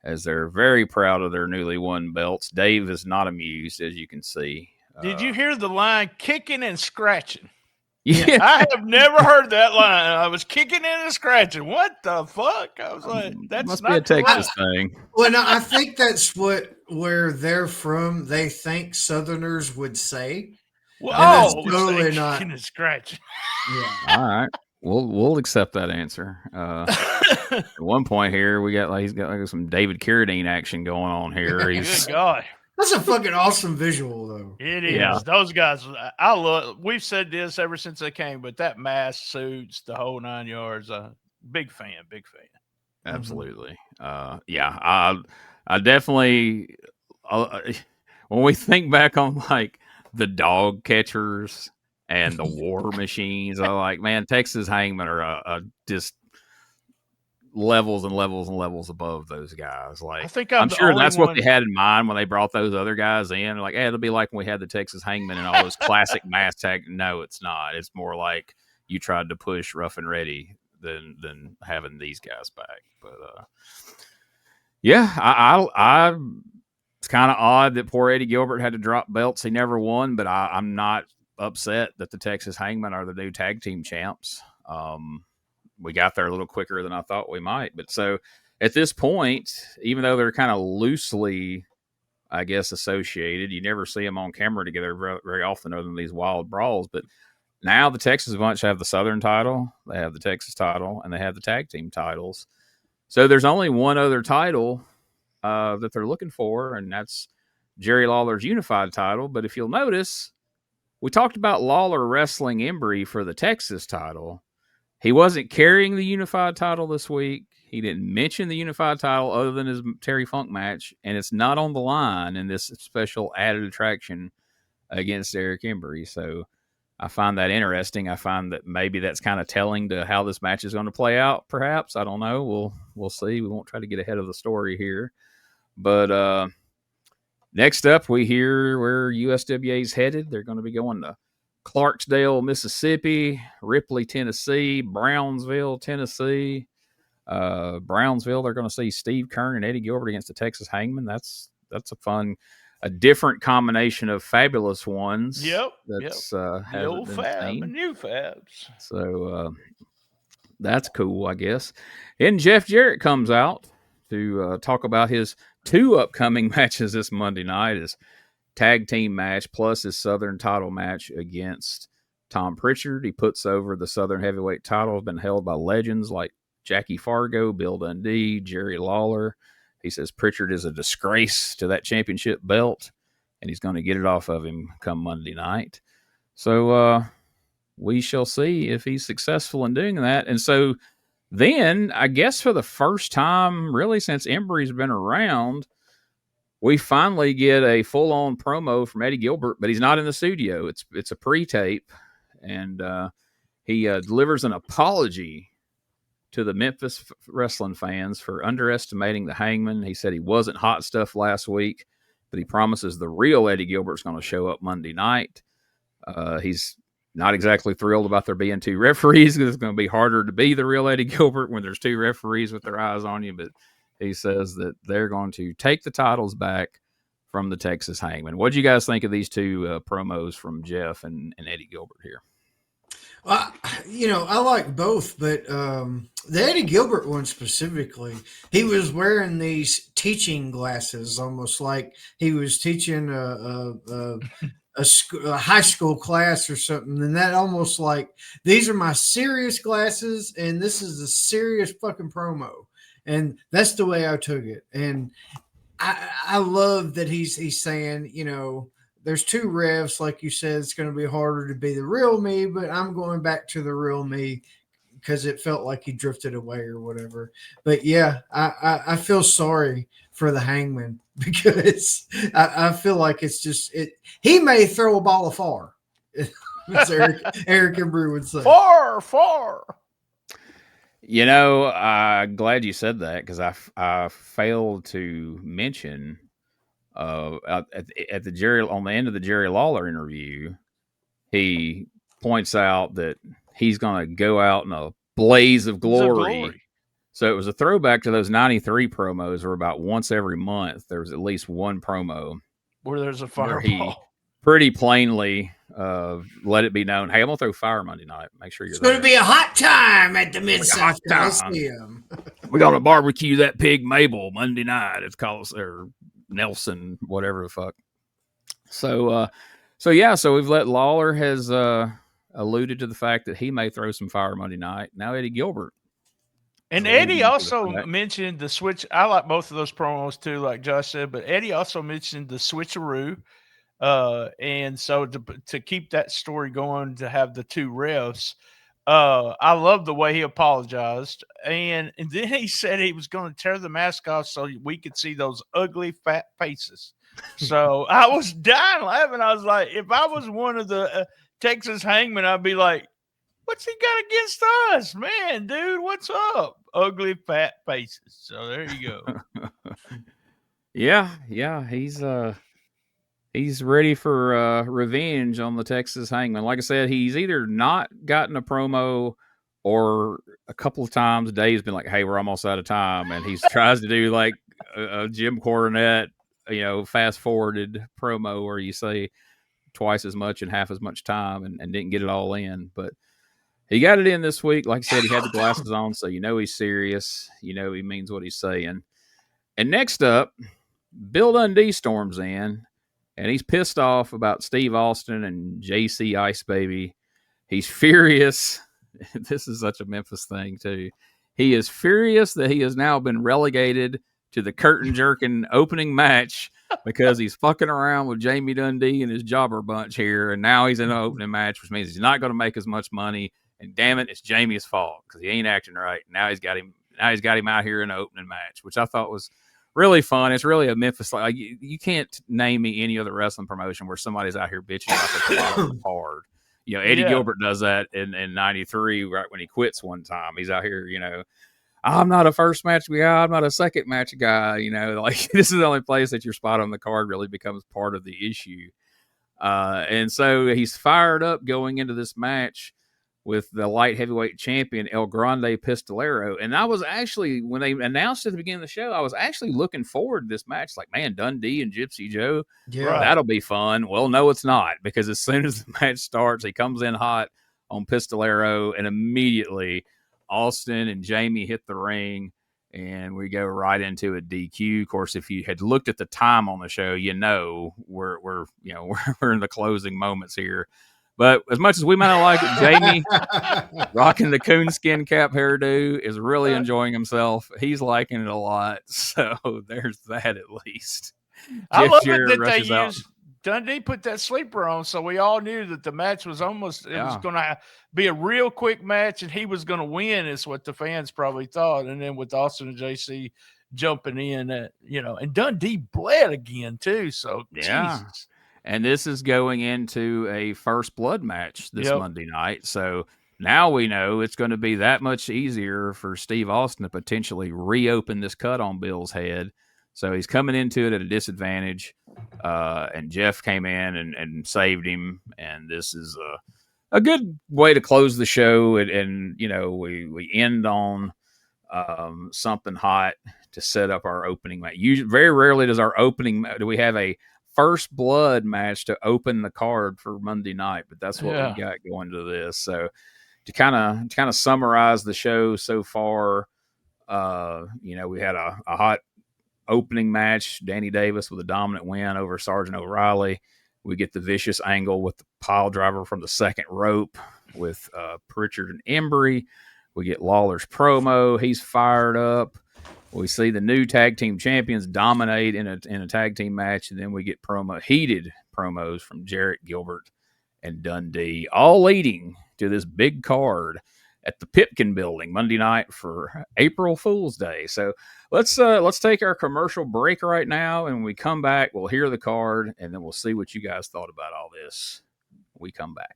as they're very proud of their newly won belts. Dave is not amused, as you can see. Did you hear the line kicking and scratching? Yeah. I have never heard that line. I was kicking and scratching. What the fuck? I was like, that must be a Texas thing. Well, no, I think that's where they're from. They think Southerners would say. Well, totally not kicking and scratching. Yeah. All right. We'll accept that answer. At one point here, he's got some David Carradine action going on here. Good God. That's a fucking awesome visual, though. It is. Yeah. Those guys, I love. We've said this ever since they came, but that mask, suits, the whole 9 yards. Big fan. Absolutely. I definitely. When we think back on like the dog catchers and the war machines, I like, man, Texas Hangman are just levels and levels and levels above those guys. Like, I think I'm sure that's what they had in mind when they brought those other guys in. Like, it'll be like when we had the Texas Hangman and all those classic mass tag. No, it's not. It's more like you tried to push Rough and Ready than having these guys back. But I it's kind of odd that poor Eddie Gilbert had to drop belts he never won. But I'm not upset that the Texas Hangman are the new tag team champs. We got there a little quicker than I thought we might. But so at this point, even though they're kind of loosely, I guess, associated, you never see them on camera together very often other than these wild brawls. But now the Texas bunch have the Southern title, they have the Texas title, and they have the tag team titles. So there's only one other title that they're looking for, and that's Jerry Lawler's unified title. But if you'll notice, we talked about Lawler wrestling Embry for the Texas title. He wasn't carrying the unified title this week. He didn't mention the unified title other than his Terry Funk match, and it's not on the line in this special added attraction against Eric Embry. So I find that interesting. I find that maybe that's kind of telling to how this match is going to play out, perhaps. I don't know. We'll see. We won't try to get ahead of the story here. But next up, we hear where USWA is headed. They're going to be going to Clarksdale, Mississippi, Ripley, Tennessee, Brownsville, Tennessee. Brownsville, they're going to see Steve Kern and Eddie Gilbert against the Texas Hangman. That's a different combination of fabulous ones. Yep. That's the old fab and new fabs. So that's cool, I guess. And Jeff Jarrett comes out to talk about his 2 upcoming matches this Monday night. His tag team match plus his Southern title match against Tom Prichard. He puts over the Southern heavyweight title. Has been held by legends like Jackie Fargo, Bill Dundee, Jerry Lawler. He says Prichard is a disgrace to that championship belt, and he's going to get it off of him come Monday night. So we shall see if he's successful in doing that. And so then, I guess for the first time really since Embry's been around, we finally get a full-on promo from Eddie Gilbert, but he's not in the studio. It's a pre-tape, and he delivers an apology to the Memphis wrestling fans for underestimating the Hangman. He said he wasn't hot stuff last week, but he promises the real Eddie Gilbert's going to show up Monday night. He's not exactly thrilled about there being 2 referees because it's going to be harder to be the real Eddie Gilbert when there's 2 referees with their eyes on you, but he says that they're going to take the titles back from the Texas Hangman. What do you guys think of these 2 promos from Jeff and Eddie Gilbert here? I like both, but the Eddie Gilbert one specifically, he was wearing these teaching glasses, almost like he was teaching a high school class or something. And that almost like, these are my serious glasses, and this is a serious fucking promo. And that's the way I took it. And I love that he's saying, there's two refs, like you said, it's going to be harder to be the real me, but I'm going back to the real me because it felt like he drifted away or whatever. But yeah, I feel sorry for the Hangman because I feel like it's just he may throw a ball afar, as Eric Embry would say. Far. I'm glad you said that because I failed to mention at the Jerry on the end of the Jerry Lawler interview, he points out that he's going to go out in a blaze of glory. So it was a throwback to those 93 promos where about once every month there was at least one promo where there's a fireball. He pretty plainly let it be known, hey, I'm going to throw fire Monday night. Make sure you're there. It's going to be a hot time at the Mid-South Coliseum. We're going to barbecue that pig Mabel Monday night. It's called, or Nelson, whatever the fuck. So we've let Lawler has alluded to the fact that he may throw some fire Monday night. Now Eddie Gilbert. And Eddie also mentioned the switch. I like both of those promos too, like Josh said, but Eddie also mentioned the switcheroo. And so to keep that story going, to have the two refs, I love the way he apologized. And then he said he was going to tear the mask off so we could see those ugly fat faces. So I was dying laughing. I was like, if I was one of the Texas Hangmen, I'd be like, what's he got against us, man, dude? What's up? Ugly fat faces. So there you go. Yeah. He's ready for revenge on the Texas Hangman. Like I said, he's either not gotten a promo or a couple of times Dave's been like, hey, we're almost out of time. And he tries to do like a Jim Cornette, fast forwarded promo where you say twice as much in half as much time and didn't get it all in. But he got it in this week. Like I said, he had the glasses on, so he's serious. He means what he's saying. And next up, Bill Dundee storms in. And he's pissed off about Steve Austin and JC Ice Baby. He's furious. This is such a Memphis thing, too. He is furious that he has now been relegated to the curtain jerking opening match because he's fucking around with Jamie Dundee and his jobber bunch here. And now he's in an opening match, which means he's not going to make as much money. And damn it, it's Jamie's fault because he ain't acting right. Now he's got him out here in an opening match, which I thought was really fun. It's really a Memphis, like you can't name me any other wrestling promotion where somebody's out here bitching about the bottom of the card. Eddie Gilbert does that in 93, right when he quits one time. He's out here, I'm not a first match guy. I'm not a second match guy. Like this is the only place that your spot on the card really becomes part of the issue. And so he's fired up going into this match with the light heavyweight champion, El Grande Pistolero. And I was actually, when they announced at the beginning of the show, I was actually looking forward to this match. Like, man, Dundee and Gypsy Joe, that'll be fun. Well, no, it's not, because as soon as the match starts, he comes in hot on Pistolero, and immediately Austin and Jamie hit the ring, and we go right into a DQ. Of course, if you had looked at the time on the show, we're in the closing moments here. But as much as we might not like it, Jamie rocking the coonskin cap hairdo is really enjoying himself. He's liking it a lot. So there's that at least. I love it that they used Dundee put that sleeper on, so we all knew that the match was almost it was going to be a real quick match, and he was going to win. Is what the fans probably thought. And then with Austin and JC jumping in, and Dundee bled again too. So Jesus. And this is going into a first blood match this Monday night. So now we know it's going to be that much easier for Steve Austin to potentially reopen this cut on Bill's head. So he's coming into it at a disadvantage. And Jeff came in and saved him. And this is a good way to close the show. And we end on something hot to set up our opening match. Very rarely do we have a first blood match to open the card for Monday night, but that's what Yeah. we got going to this. So to kind of summarize the show so far, we had a hot opening match, Danny Davis with a dominant win over Sergeant O'Reilly. We get the vicious angle with the pile driver from the second rope with Prichard and Embry. We get Lawler's promo. He's fired up. We see the new tag team champions dominate in a tag team match, and then we get heated promos from Jarrett, Gilbert, and Dundee, all leading to this big card at the Pipkin Building Monday night for April Fool's Day. So let's take our commercial break right now, and when we come back, we'll hear the card, and then we'll see what you guys thought about all this. We come back.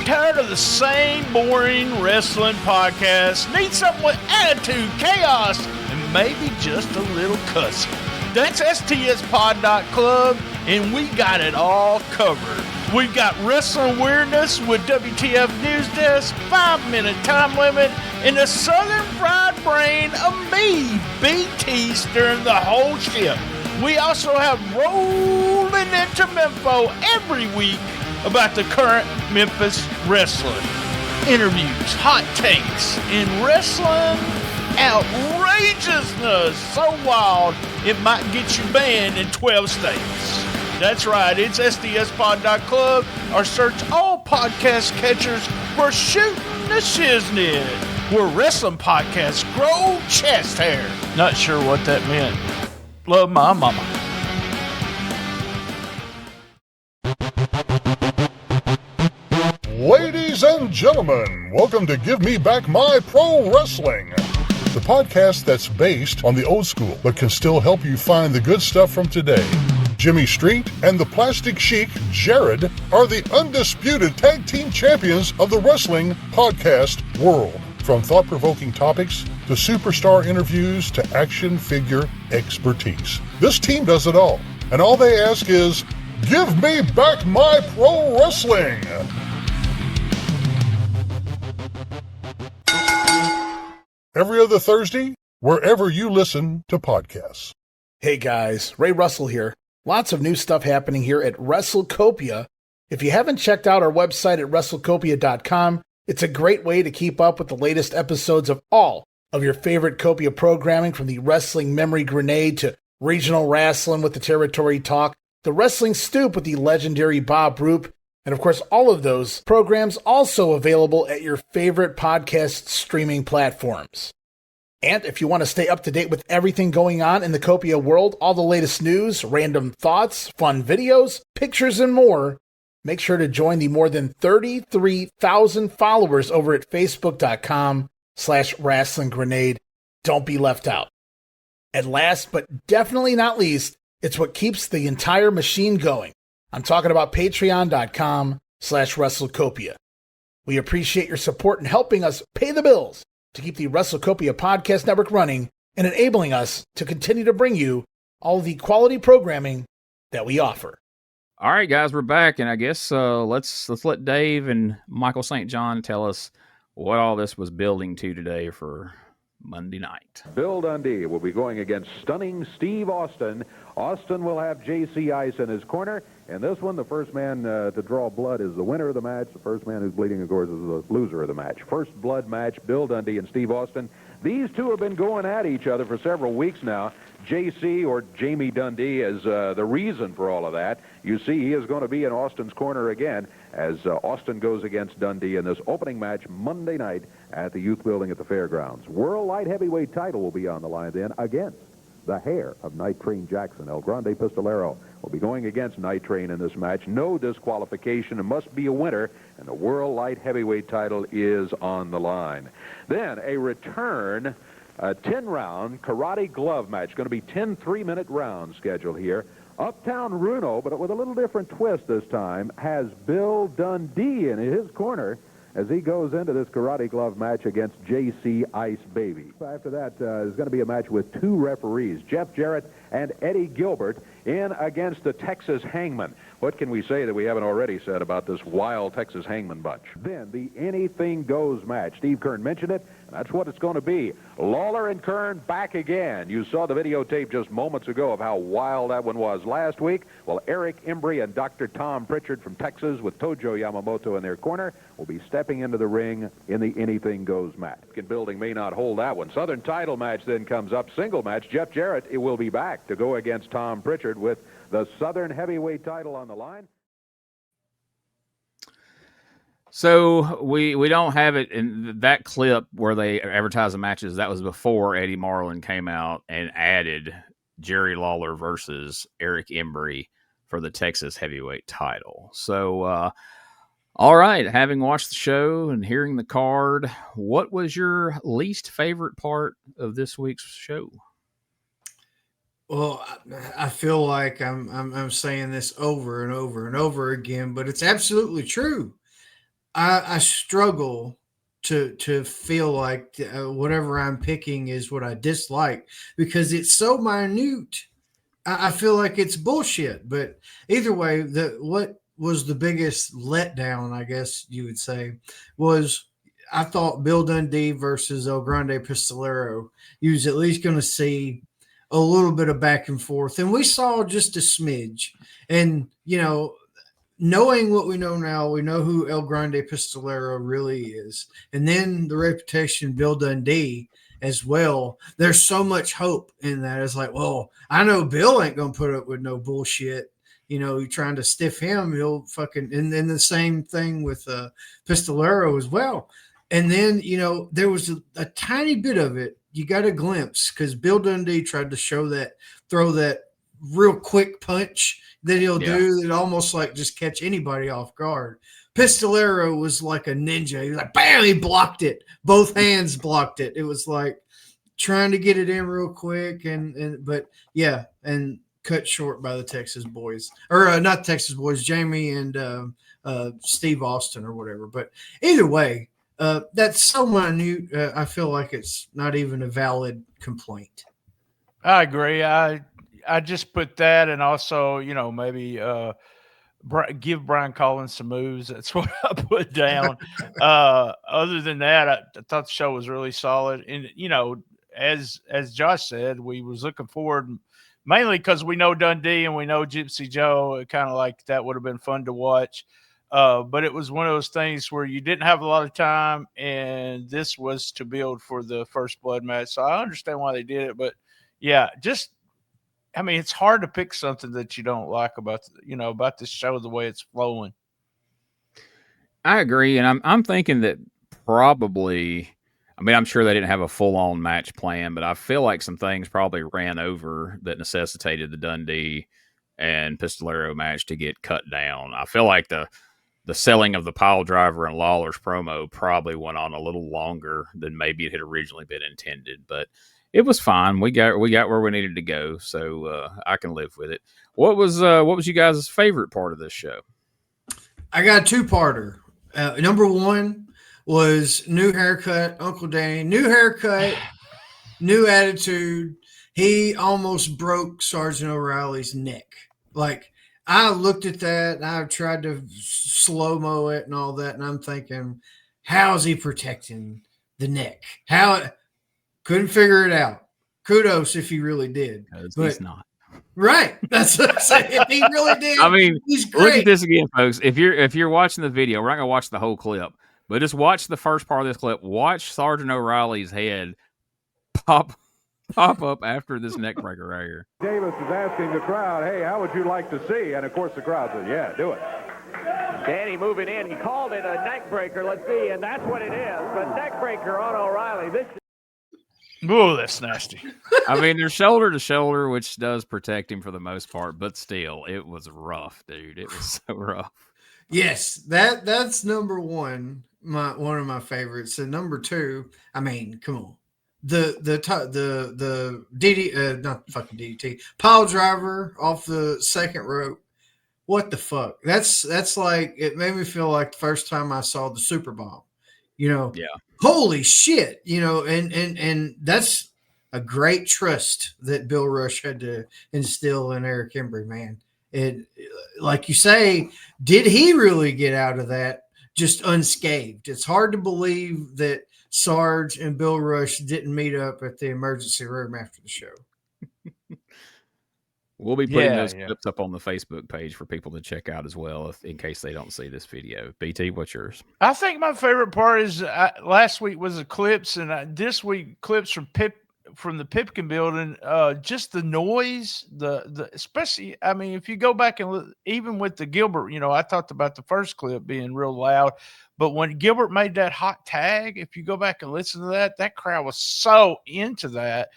Tired of the same boring wrestling podcast? Need something with attitude, chaos, and maybe just a little cussing? That's STSpod.club, and we got it all covered. We've got wrestling weirdness with WTF News Desk, 5-minute time limit, and the Southern Fried Brain of me, BT, stirring the whole ship. We also have rolling into Memphis every week about the current Memphis wrestling. Interviews, hot takes, and wrestling outrageousness so wild it might get you banned in 12 states. That's right, it's SDSpod.club or search all podcast catchers for Shooting the Shiznit, where wrestling podcasts grow chest hair. Not sure what that meant. Love my mama. Ladies and gentlemen, welcome to Give Me Back My Pro Wrestling, the podcast that's based on the old school but can still help you find the good stuff from today. Jimmy Street and the Plastic Sheik, Jared, are the undisputed tag team champions of the wrestling podcast world. From thought-provoking topics to superstar interviews to action figure expertise. This team does it all, and all they ask is, give me back my pro wrestling! Every other Thursday, wherever you listen to podcasts. Hey guys, Ray Russell here. Lots of new stuff happening here at WrestleCopia. If you haven't checked out our website at WrestleCopia.com, it's a great way to keep up with the latest episodes of all of your favorite Copia programming, from the Wrestling Memory Grenade to Regional Wrestling with the Territory Talk, the Wrestling Stoop with the legendary Bob Roop, and of course all of those programs also available at your favorite podcast streaming platforms. And if you want to stay up to date with everything going on in the Copia world, all the latest news, random thoughts, fun videos, pictures, and more, make sure to join the more than 33,000 followers over at Facebook.com/Wrestling Grenade. Don't be left out. And last but definitely not least, it's what keeps the entire machine going. I'm talking about Patreon.com/WrestleCopia. We appreciate your support in helping us pay the bills to keep the WrestleCopia Podcast Network running and enabling us to continue to bring you all the quality programming that we offer. All right, guys, we're back, and I guess let's let Dave and Michael St. John tell us what all this was building to today for Monday night. Bill Dundee will be going against stunning Steve Austin. Austin will have J.C. Ice in his corner. And this one, the first man to draw blood is the winner of the match. The first man who's bleeding, of course, is the loser of the match. First blood match, Bill Dundee and Steve Austin. These two have been going at each other for several weeks now. J.C., or Jamie Dundee, is the reason for all of that. You see, he is going to be in Austin's corner again as Austin goes against Dundee in this opening match Monday night at the Youth Building at the Fairgrounds. World Light Heavyweight title will be on the line then against the hair of Night Train Jackson. El Grande Pistolero will be going against Night Train in this match. No disqualification. It must be a winner, and the World Light Heavyweight title is on the line. Then a return, a 10-round karate glove match. Going to be 10 3-minute rounds scheduled here. Uptown Runo, but with a little different twist this time, has Bill Dundee in his corner as he goes into this karate glove match against J.C. Ice Baby. After that, there's going to be a match with two referees, Jeff Jarrett and Eddie Gilbert in against the Texas Hangman. What can we say that we haven't already said about this wild Texas Hangman bunch? Then the Anything Goes match. Steve Kern mentioned it. That's what it's going to be. Lawler and Kern back again. You saw the videotape just moments ago of how wild that one was last week. Well, Eric Embry and Dr. Tom Prichard from Texas with Tojo Yamamoto in their corner will be stepping into the ring in the Anything Goes match. Building may not hold that one. Southern title match then comes up. Single match. Jeff Jarrett will be back to go against Tom Prichard with the Southern heavyweight title on the line. So we don't have it in that clip where they advertise the matches. That was before Eddie Marlin came out and added Jerry Lawler versus Eric Embry for the Texas heavyweight title. So, all right, having watched the show and hearing the card, what was your least favorite part of this week's show? Well, I feel like I'm saying this over and over and over again, but it's absolutely true. I struggle to feel like whatever I'm picking is what I dislike because it's so minute. I feel like it's bullshit. But either way, what was the biggest letdown, I guess you would say, was I thought Bill Dundee versus El Grande Pistolero, you was at least going to see a little bit of back and forth. And we saw just a smidge. And, you know, knowing what we know now, we know who El Grande Pistolero really is. And then the reputation Bill Dundee as well. There's so much hope in that. It's like, well, I know Bill ain't going to put up with no bullshit. You know, you're trying to stiff him, he'll fucking – and then the same thing with Pistolero as well. And then, you know, there was a tiny bit of it. You got a glimpse because Bill Dundee tried to throw that real quick punch that he'll do that almost like just catch anybody off guard. Pistolero was like a ninja. He was like, bam, he blocked it. Both hands blocked it. It was like trying to get it in real quick. But cut short by the Texas boys. Or not Texas boys, Jamie and Steve Austin or whatever. But either way, that's so minute. I feel like it's not even a valid complaint. I agree. I just put that, and also, you know, maybe give Brian Collins some moves. That's what I put down. Other than that, I thought the show was really solid. And, you know, as Josh said, we was looking forward mainly because we know Dundee and we know Gypsy Joe. Kind of like that would have been fun to watch. But it was one of those things where you didn't have a lot of time, and this was to build for the first blood match. So I understand why they did it. But, yeah, I mean, it's hard to pick something that you don't like about this show, the way it's flowing. I agree, and I'm thinking that probably, I mean, I'm sure they didn't have a full-on match plan, but I feel like some things probably ran over that necessitated the Dundee and Pistolero match to get cut down. I feel like the selling of the pile driver and Lawler's promo probably went on a little longer than maybe it had originally been intended, but it was fine. We got where we needed to go, so I can live with it. What was you guys' favorite part of this show? I got a two-parter. Number one was new haircut, Uncle Danny. New haircut, new attitude. He almost broke Sergeant O'Reilly's neck. Like, I looked at that, and I tried to slow-mo it and all that, and I'm thinking, how is he protecting the neck? Couldn't figure it out. Kudos if he really did. But he's not. Right. That's what I'm saying. If he really did, I mean, he's great. Look at this again, folks. If you're watching the video, we're not gonna watch the whole clip, but just watch the first part of this clip. Watch Sergeant O'Reilly's head pop up after this neck breaker right here. Davis is asking the crowd, hey, how would you like to see? And of course the crowd says, yeah, do it. Danny moving in. He called it a neck breaker. Let's see, and that's what it is. But neck breaker on O'Reilly. Oh, that's nasty. I mean, they're shoulder to shoulder, which does protect him for the most part, but still, it was rough, dude. It was so rough. Yes, that's number one. One of my favorites. And number two, I mean, come on, the DD, not fucking DDT, pile driver off the second rope. What the fuck? That's like, it made me feel like the first time I saw the Super Bomb. You know, yeah. Holy shit, you know, and that's a great trust that Bill Rush had to instill in Eric Embry, man. It, like you say, did he really get out of that just unscathed? It's hard to believe that Sarge and Bill Rush didn't meet up at the emergency room after the show. We'll be putting those clips up on the Facebook page for people to check out as well, in case they don't see this video. BT, what's yours? I think my favorite part is last week was the clips, and this week clips from the Pipkin building. Just the noise, the especially. I mean, if you go back and look, even with the Gilbert, I talked about the first clip being real loud, but when Gilbert made that hot tag, if you go back and listen to that crowd was so into that.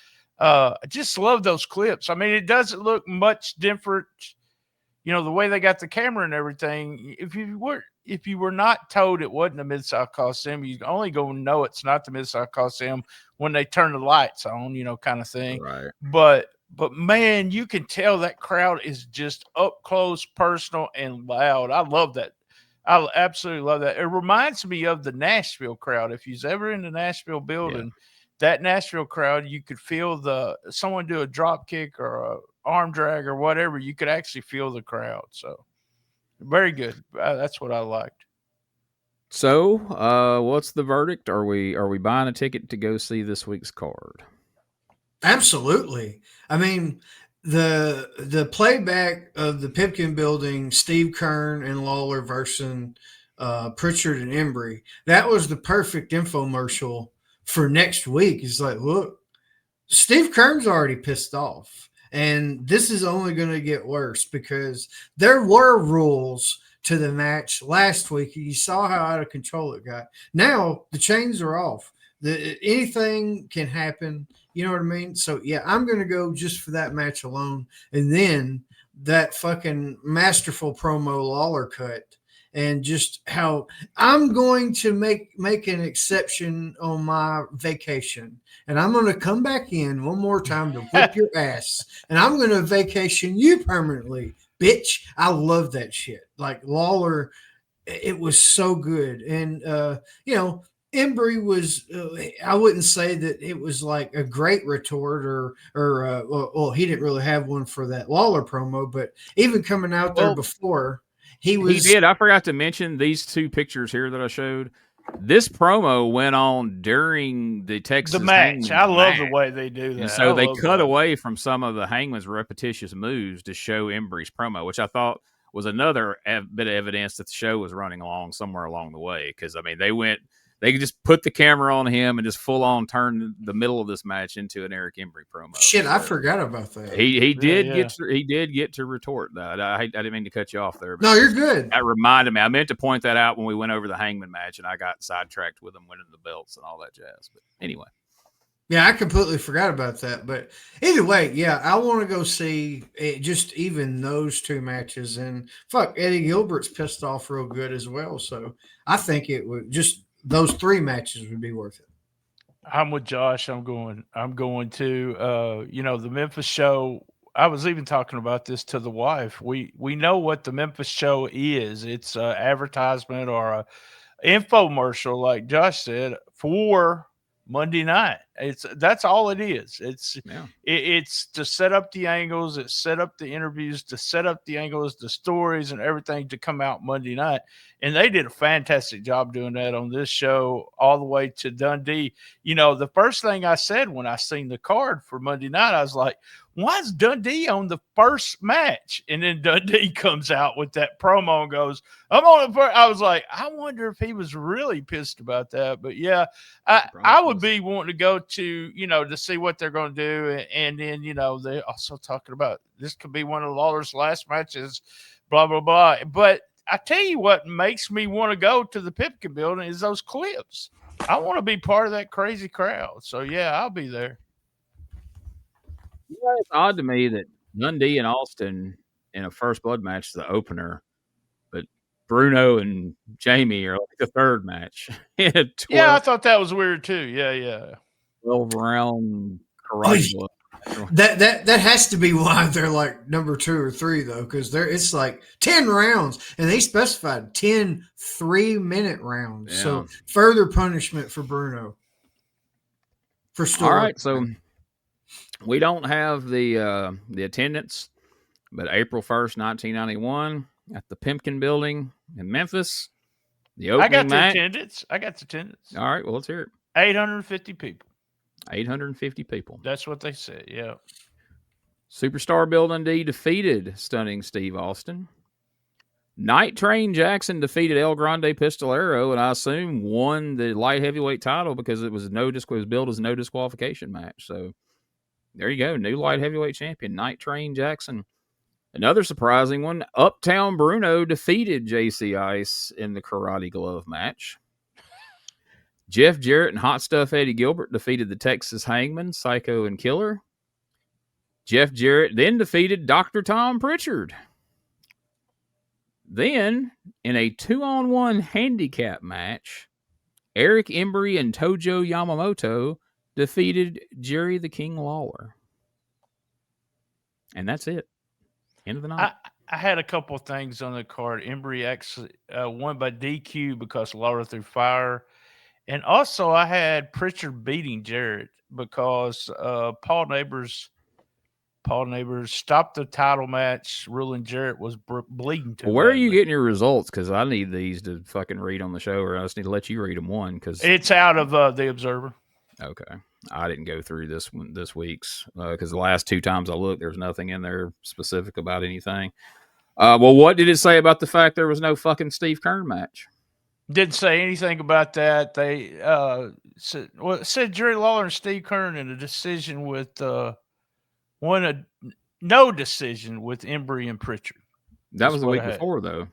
I just love those clips. I mean, it doesn't look much different, the way they got the camera and everything. If you were not told it wasn't a Mid-South Coliseum, you only go know it's not the Mid-South Coliseum when they turn the lights on, kind of thing. Right. But man, you can tell that crowd is just up close, personal, and loud. I love that. I absolutely love that. It reminds me of the Nashville crowd. If you're ever in the Nashville building, that Nashville crowd, you could feel someone do a drop kick or a arm drag or whatever. You could actually feel the crowd. So very good. That's what I liked. So, what's the verdict? Are we buying a ticket to go see this week's card? Absolutely. I mean, the playback of the Pipkin building, Steve Kern and Lawler versus Prichard and Embry, that was the perfect infomercial for next week. Is like, look, Steve Kern's already pissed off, and this is only going to get worse because there were rules to the match last week. You saw how out of control it got. Now the chains are off. Anything can happen. You know what I mean? So yeah, I'm going to go just for that match alone, and then that fucking masterful promo Lawler cut. And just how I'm going to make an exception on my vacation. And I'm going to come back in one more time to whip your ass. And I'm going to vacation you permanently, bitch. I love that shit. Like Lawler, it was so good. And, Embry was, I wouldn't say that it was like a great retort or he didn't really have one for that Lawler promo, but even coming out there before, He did. I forgot to mention these two pictures here that I showed. This promo went on during the Texas match. I love the way they do that. And so they cut away from some of the Hangman's repetitious moves to show Embry's promo, which I thought was another bit of evidence that the show was running along somewhere along the way. Because I mean, they just put the camera on him and just full on turned the middle of this match into an Eric Embry promo. Shit, I forgot about that. He did get to retort that. I didn't mean to cut you off there. No, you're good. That reminded me. I meant to point that out when we went over the Hangman match, and I got sidetracked with him winning the belts and all that jazz. But anyway. Yeah, I completely forgot about that. But either way, yeah, I want to go see just even those two matches. And fuck, Eddie Gilbert's pissed off real good as well. So I think it would just those three matches would be worth it. I'm with Josh. I'm going to, the Memphis show. I was even talking about this to the wife. We know what the Memphis show is. It's an advertisement or a infomercial, like Josh said, for Monday night. That's all it is. It's to set up the angles, it's set up the interviews, to set up the angles, the stories, and everything to come out Monday night. And they did a fantastic job doing that on this show all the way to Dundee. The first thing I said when I seen the card for Monday night, I was like, why is Dundee on the first match? And then Dundee comes out with that promo and goes, I'm on the first. I was like, I wonder if he was really pissed about that. But yeah, I would be wanting to go to, to see what they're going to do. And then, they're also talking about this could be one of Lawler's last matches, blah, blah, blah. But I tell you what makes me want to go to the Pipkin building is those clips. I want to be part of that crazy crowd. So, yeah, I'll be there. Yeah, it's odd to me that Dundee and Austin in a first blood match is the opener, but Bruno and Jamie are like the third match. Yeah, I thought that was weird too. Yeah. 12 round karate. That has to be why they're like number 2 or 3 though, because it's like 10 rounds, and they specified 10 3-minute rounds. Yeah. So further punishment for Bruno. For story. All right, so We don't have the attendance, but April 1st, 1991, at the Pimpkin Building in Memphis, the opening I got the match. attendance. All right, well, let's hear it. 850 people. 850 people. That's what they said, yeah. Superstar Bill Dundee defeated Stunning Steve Austin. Night Train Jackson defeated El Grande Pistolero, and I assume won the light heavyweight title because it was billed as no disqualification match. So there you go, new light heavyweight champion, Night Train Jackson. Another surprising one, Uptown Bruno defeated JC Ice in the Karate Glove match. Jeff Jarrett and Hot Stuff Eddie Gilbert defeated the Texas Hangman, Psycho and Killer. Jeff Jarrett then defeated Dr. Tom Prichard. Then, in a 2-on-1 handicap match, Eric Embry and Tojo Yamamoto defeated Jerry the King Lawler. And that's it. End of the night. I had a couple of things on the card. Embry actually won by DQ because Lawler threw fire. And also I had Prichard beating Jarrett because Paul Neighbors stopped the title match, ruling Jarrett was bleeding too. Well, where are you getting your results? Because I need these to fucking read on the show, or I just need to let you read them one. Because it's out of the Observer. Okay, I didn't go through this week's because the last two times I looked, there's nothing in there specific about anything. Well, what did it say about the fact there was no fucking Steve Kern match? Didn't say anything about that. They said Jerry Lawler and Steve Kern in a decision with no decision with Embry and Prichard. That was the week before, though.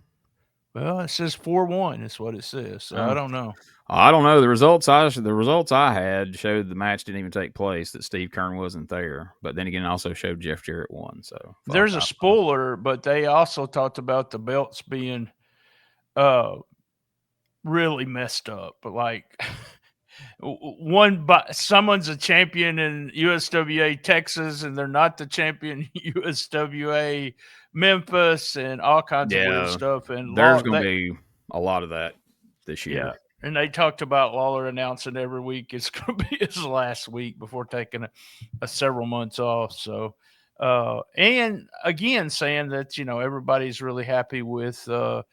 Well, it says 4-1 is what it says. So I don't know. I don't know. The results I had showed the match didn't even take place, that Steve Kern wasn't there. But then again, it also showed Jeff Jarrett won. So there's a spoiler, but they also talked about the belts being really messed up. But like someone's a champion in USWA Texas, and they're not the champion USWA Memphis, and all kinds of weird stuff. And there's going to be a lot of that this year. Yeah. And they talked about Lawler announcing every week it's going to be his last week before taking a several months off. So, and again, saying that, everybody's really happy with the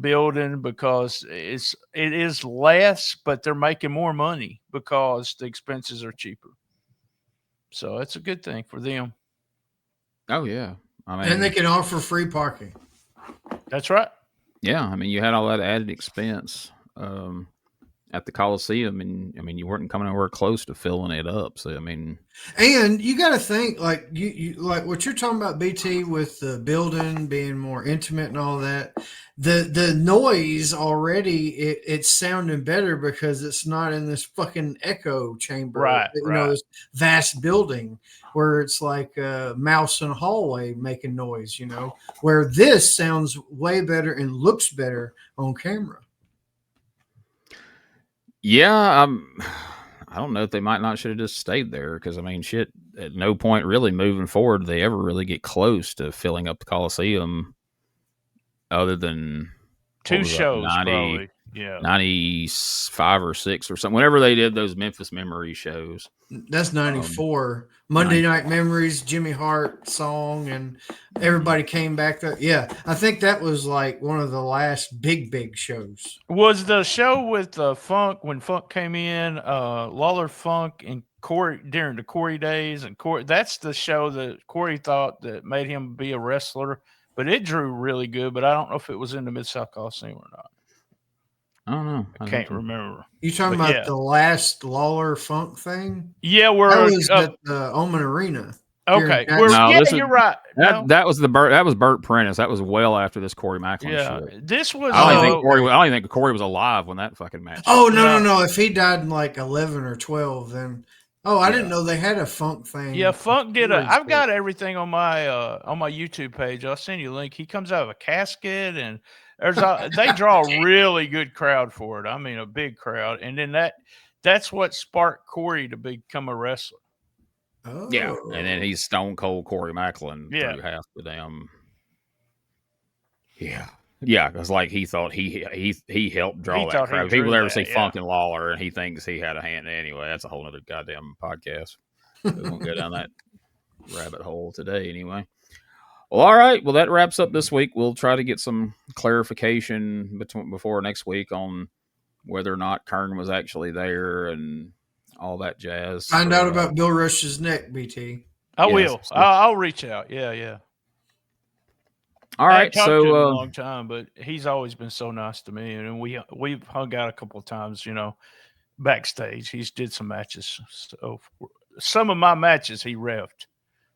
building because it is less, but they're making more money because the expenses are cheaper. So it's a good thing for them. Oh yeah. I mean, and they can offer free parking. That's right. Yeah. I mean, you had all that added expense at the Coliseum, and I mean, you weren't coming anywhere close to filling it up. So I mean, and you got to think like you like what you're talking about, BT, with the building being more intimate and all that. The noise already it's sounding better because it's not in this fucking echo chamber, right? This vast building where it's like a mouse in a hallway making noise. Where this sounds way better and looks better on camera. Yeah, I don't know if they might not should have just stayed there because, I mean, shit, at no point really moving forward did they ever really get close to filling up the Coliseum other than two shows, 90, probably. Yeah. 95 or 6 or something. Whenever they did those Memphis Memory shows. That's 94. Monday Night Memories, Jimmy Hart song, and everybody came back there. Yeah, I think that was like one of the last big shows. Was the show with Funk, when Funk came in, Lawler, Funk, and Corey during the Corey days, and Corey, that's the show that Corey thought that made him be a wrestler, but it drew really good, but I don't know if it was in the Mid-South Coliseum or not. I don't know. I can't remember. You talking about the last Lawler Funk thing? Yeah, that was at the Oman Arena. Okay, you're right. That was Burt Prentice. That was well after this Corey Macklin shit. This was. I don't even think Corey was alive when that fucking match. Oh no! If he died in like 11 or 12, then I didn't know they had a Funk thing. Yeah, Funk did I've got everything on my YouTube page. I'll send you a link. He comes out of a casket, and they draw a really good crowd for it. I mean, a big crowd, and then that's what sparked Corey to become a wrestler. Oh. Yeah, and then he's Stone Cold Corey Macklin through half the damn. Yeah, because like he thought he helped draw that crowd. People ever see Funk and Lawler, and he thinks he had a hand. Anyway, that's a whole other goddamn podcast. We won't go down that rabbit hole today anyway. Well, all right. Well, that wraps up this week. We'll try to get some clarification before next week on whether or not Kern was actually there and all that jazz. Find out about Bill Rush's neck, BT. I will. I'll reach out. Yeah. All right. I talked to him So a long time, but he's always been so nice to me, and we've hung out a couple of times. Backstage, he's did some matches. So some of my matches he reffed.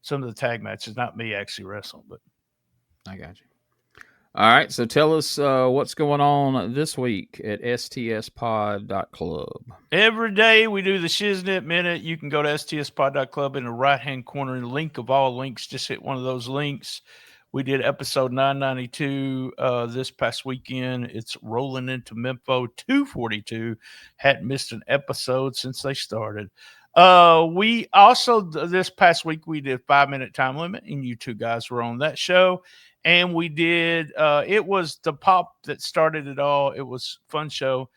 Some of the tag matches, not me actually wrestling, but I got you. All right, so tell us what's going on this week at stspod.club. Every day we do the Shiznit Minute. You can go to stspod.club in the right-hand corner, and link of all links. Just hit one of those links. We did episode 992 this past weekend. It's rolling into Memphis 242. Hadn't missed an episode since they started. We also, this past week, we did 5-minute time limit, and you two guys were on that show. And we did, it was the pop that started it all. It was a fun show.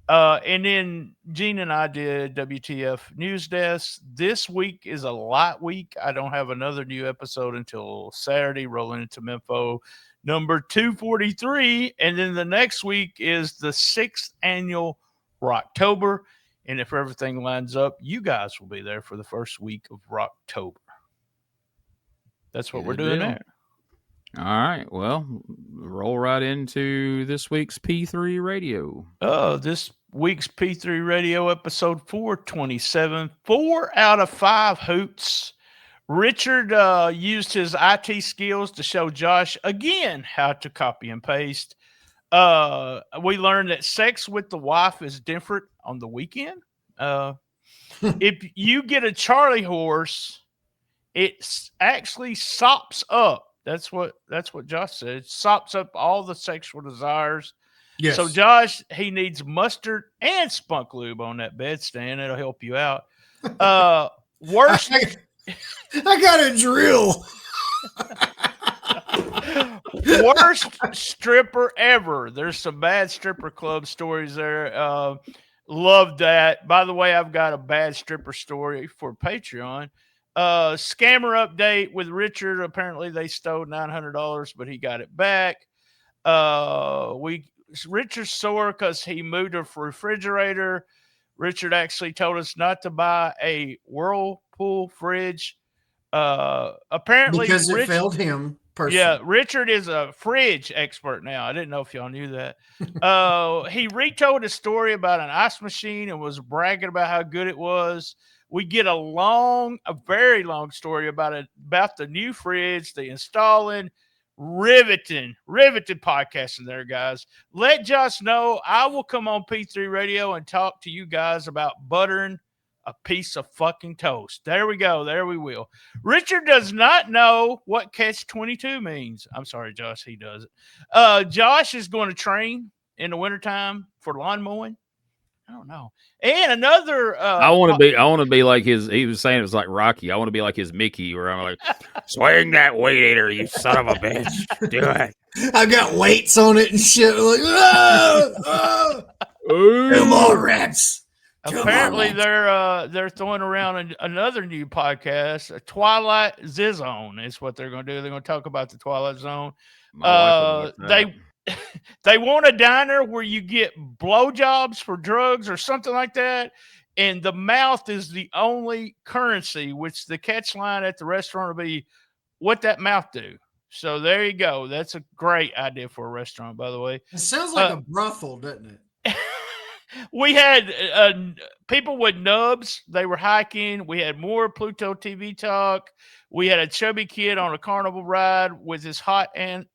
And then Gene and I did WTF News Desk. This week is a light week. I don't have another new episode until Saturday, rolling into Memphis number 243. And then the next week is the 6th annual Rocktober. And if everything lines up, you guys will be there for the first week of Rocktober. That's what we're doing there. All right. Well, roll right into this week's P3 Radio. This week's P3 Radio episode 427, 4 out of 5 hoots. Richard used his IT skills to show Josh again how to copy and paste. We learned that sex with the wife is different on the weekend. If you get a Charlie horse, it actually sops up. That's what Josh said. Sops up all the sexual desires. Yes. So Josh, he needs mustard and spunk lube on that bedstand. It'll help you out. Worst. I got a drill. Worst stripper ever. There's some bad stripper club stories there. Love that. By the way, I've got a bad stripper story for Patreon. Scammer update with Richard. Apparently they stole $900, but he got it back. Richard's sore because he moved a refrigerator. Richard actually told us not to buy a Whirlpool fridge. Apparently because it failed him personally. Yeah, Richard is a fridge expert now. I didn't know if y'all knew that. He retold a story about an ice machine and was bragging about how good it was. We get a very long story about the new fridge, the installing, riveting podcasting there, guys. Let Josh know I will come on P3 Radio and talk to you guys about buttering a piece of fucking toast. There we go. There we will. Richard does not know what catch 22 means. I'm sorry, Josh. He doesn't. Josh is going to train in the wintertime for lawn mowing. I don't know. And another I want to be like his. He was saying it was like Rocky. I want to be like his Mickey, where I'm like, swing that weed eater, you son of a bitch. Do it. I've got weights on it and shit. Like, two more reps. Apparently they're throwing around another new podcast, a Twilight Zone is what they're going to do. They're going to talk about the Twilight Zone. They want a diner where you get blowjobs for drugs or something like that, and the mouth is the only currency, which the catch line at the restaurant will be, what that mouth do? So there you go. That's a great idea for a restaurant, by the way. It sounds like a brothel, doesn't it? We had people with nubs. They were hiking. We had more Pluto TV talk. We had a chubby kid on a carnival ride with his hot Aunt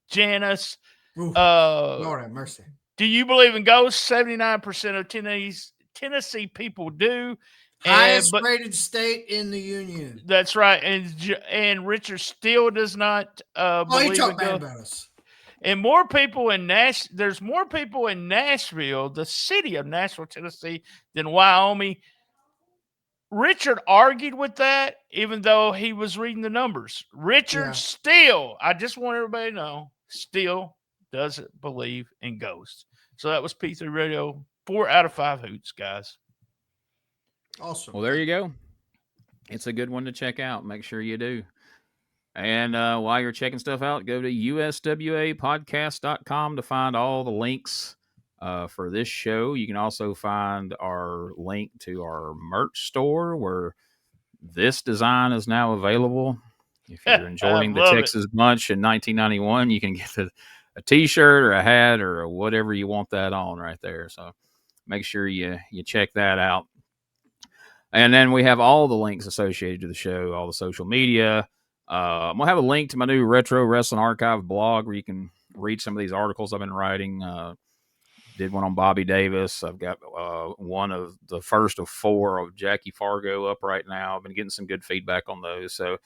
Janice. Lord have mercy. Do you believe in ghosts? 79% of Tennessee people do. Highest rated state in the union. That's right. And Richard still does not believe in ghosts. And more people in there's more people in Nashville, the city of Nashville, Tennessee, than Wyoming. Richard argued with that, even though he was reading the numbers. Richard still, I just want everybody to know, still doesn't believe in ghosts. So that was P3 Radio, 4 out of 5 hoots, guys. Awesome. Well, there you go. It's a good one to check out. Make sure you do. And while you're checking stuff out, go to USWApodcast.com to find all the links for this show. You can also find our link to our merch store where this design is now available. If you're enjoying the Texas Bunch in 1991, you can get a T-shirt or a hat or whatever you want that on right there. So make sure you check that out. And then we have all the links associated to the show, all the social media. I'm going to have a link to my new Retro Wrestling Archive blog where you can read some of these articles I've been writing. Did one on Bobby Davis. I've got one of the first of 4 of Jackie Fargo up right now. I've been getting some good feedback on those. So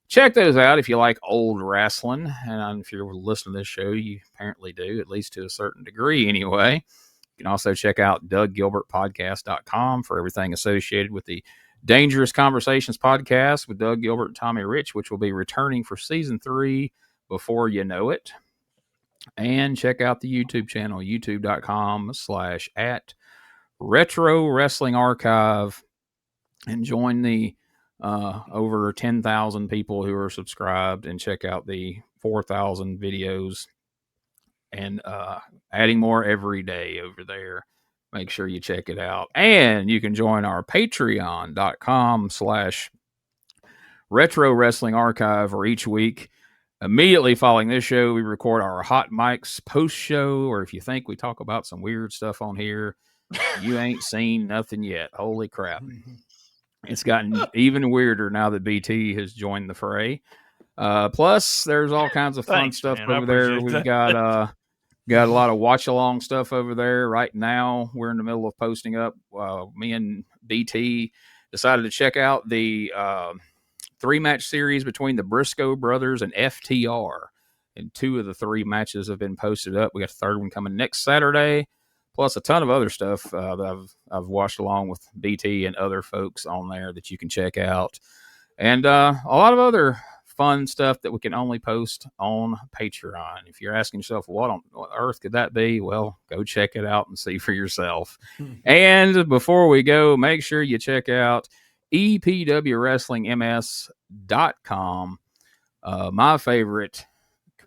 check those out if you like old wrestling. And if you're listening to this show, you apparently do, at least to a certain degree anyway. You can also check out DougGilbertPodcast.com for everything associated with the Dangerous Conversations podcast with Doug Gilbert and Tommy Rich, which will be returning for season 3 before you know it. And check out the YouTube channel, youtube.com/@Retro Wrestling Archive, and join the over 10,000 people who are subscribed, and check out the 4,000 videos and adding more every day over there. Make sure you check it out. And you can join our patreon.com/Retro Wrestling Archive, where each week, immediately following this show, we record our Hot Mics post show. Or if you think we talk about some weird stuff on here, you ain't seen nothing yet. Holy crap. It's gotten even weirder now that BT has joined the fray. Plus, there's all kinds of fun stuff over there. We've got a lot of watch-along stuff over there. Right now, we're in the middle of posting up. Me and BT decided to check out the 3-match series between the Briscoe brothers and FTR. And 2 of the 3 matches have been posted up. We got the 3rd one coming next Saturday, plus a ton of other stuff that I've watched along with BT and other folks on there that you can check out. And a lot of other fun stuff that we can only post on Patreon. If you're asking yourself, what on earth could that be? Well, go check it out and see for yourself. And before we go, make sure you check out EPWWrestlingMS.com, my favorite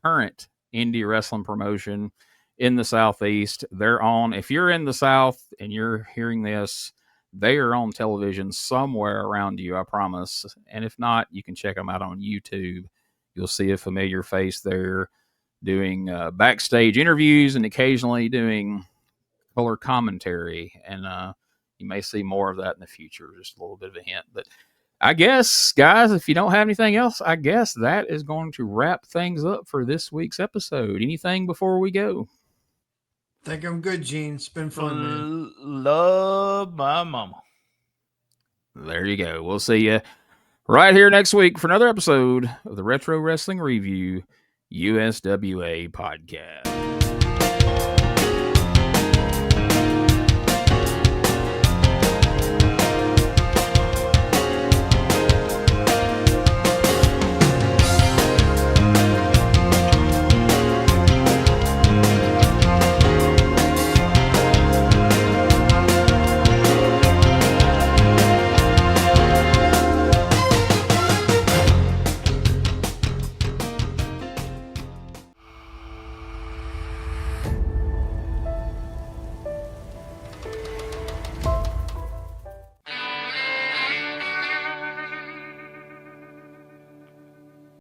current indie wrestling promotion in the Southeast. They're on, if you're in the South and you're hearing this, they are on television somewhere around you, I promise. And if not, you can check them out on YouTube. You'll see a familiar face there doing backstage interviews and occasionally doing color commentary. And you may see more of that in the future, just a little bit of a hint. But I guess, guys, if you don't have anything else, I guess that is going to wrap things up for this week's episode. Anything before we go? I think I'm good, Gene. It's been fun, man. Love my mama. There you go. We'll see you right here next week for another episode of the Retro Wrestling Review USWA podcast.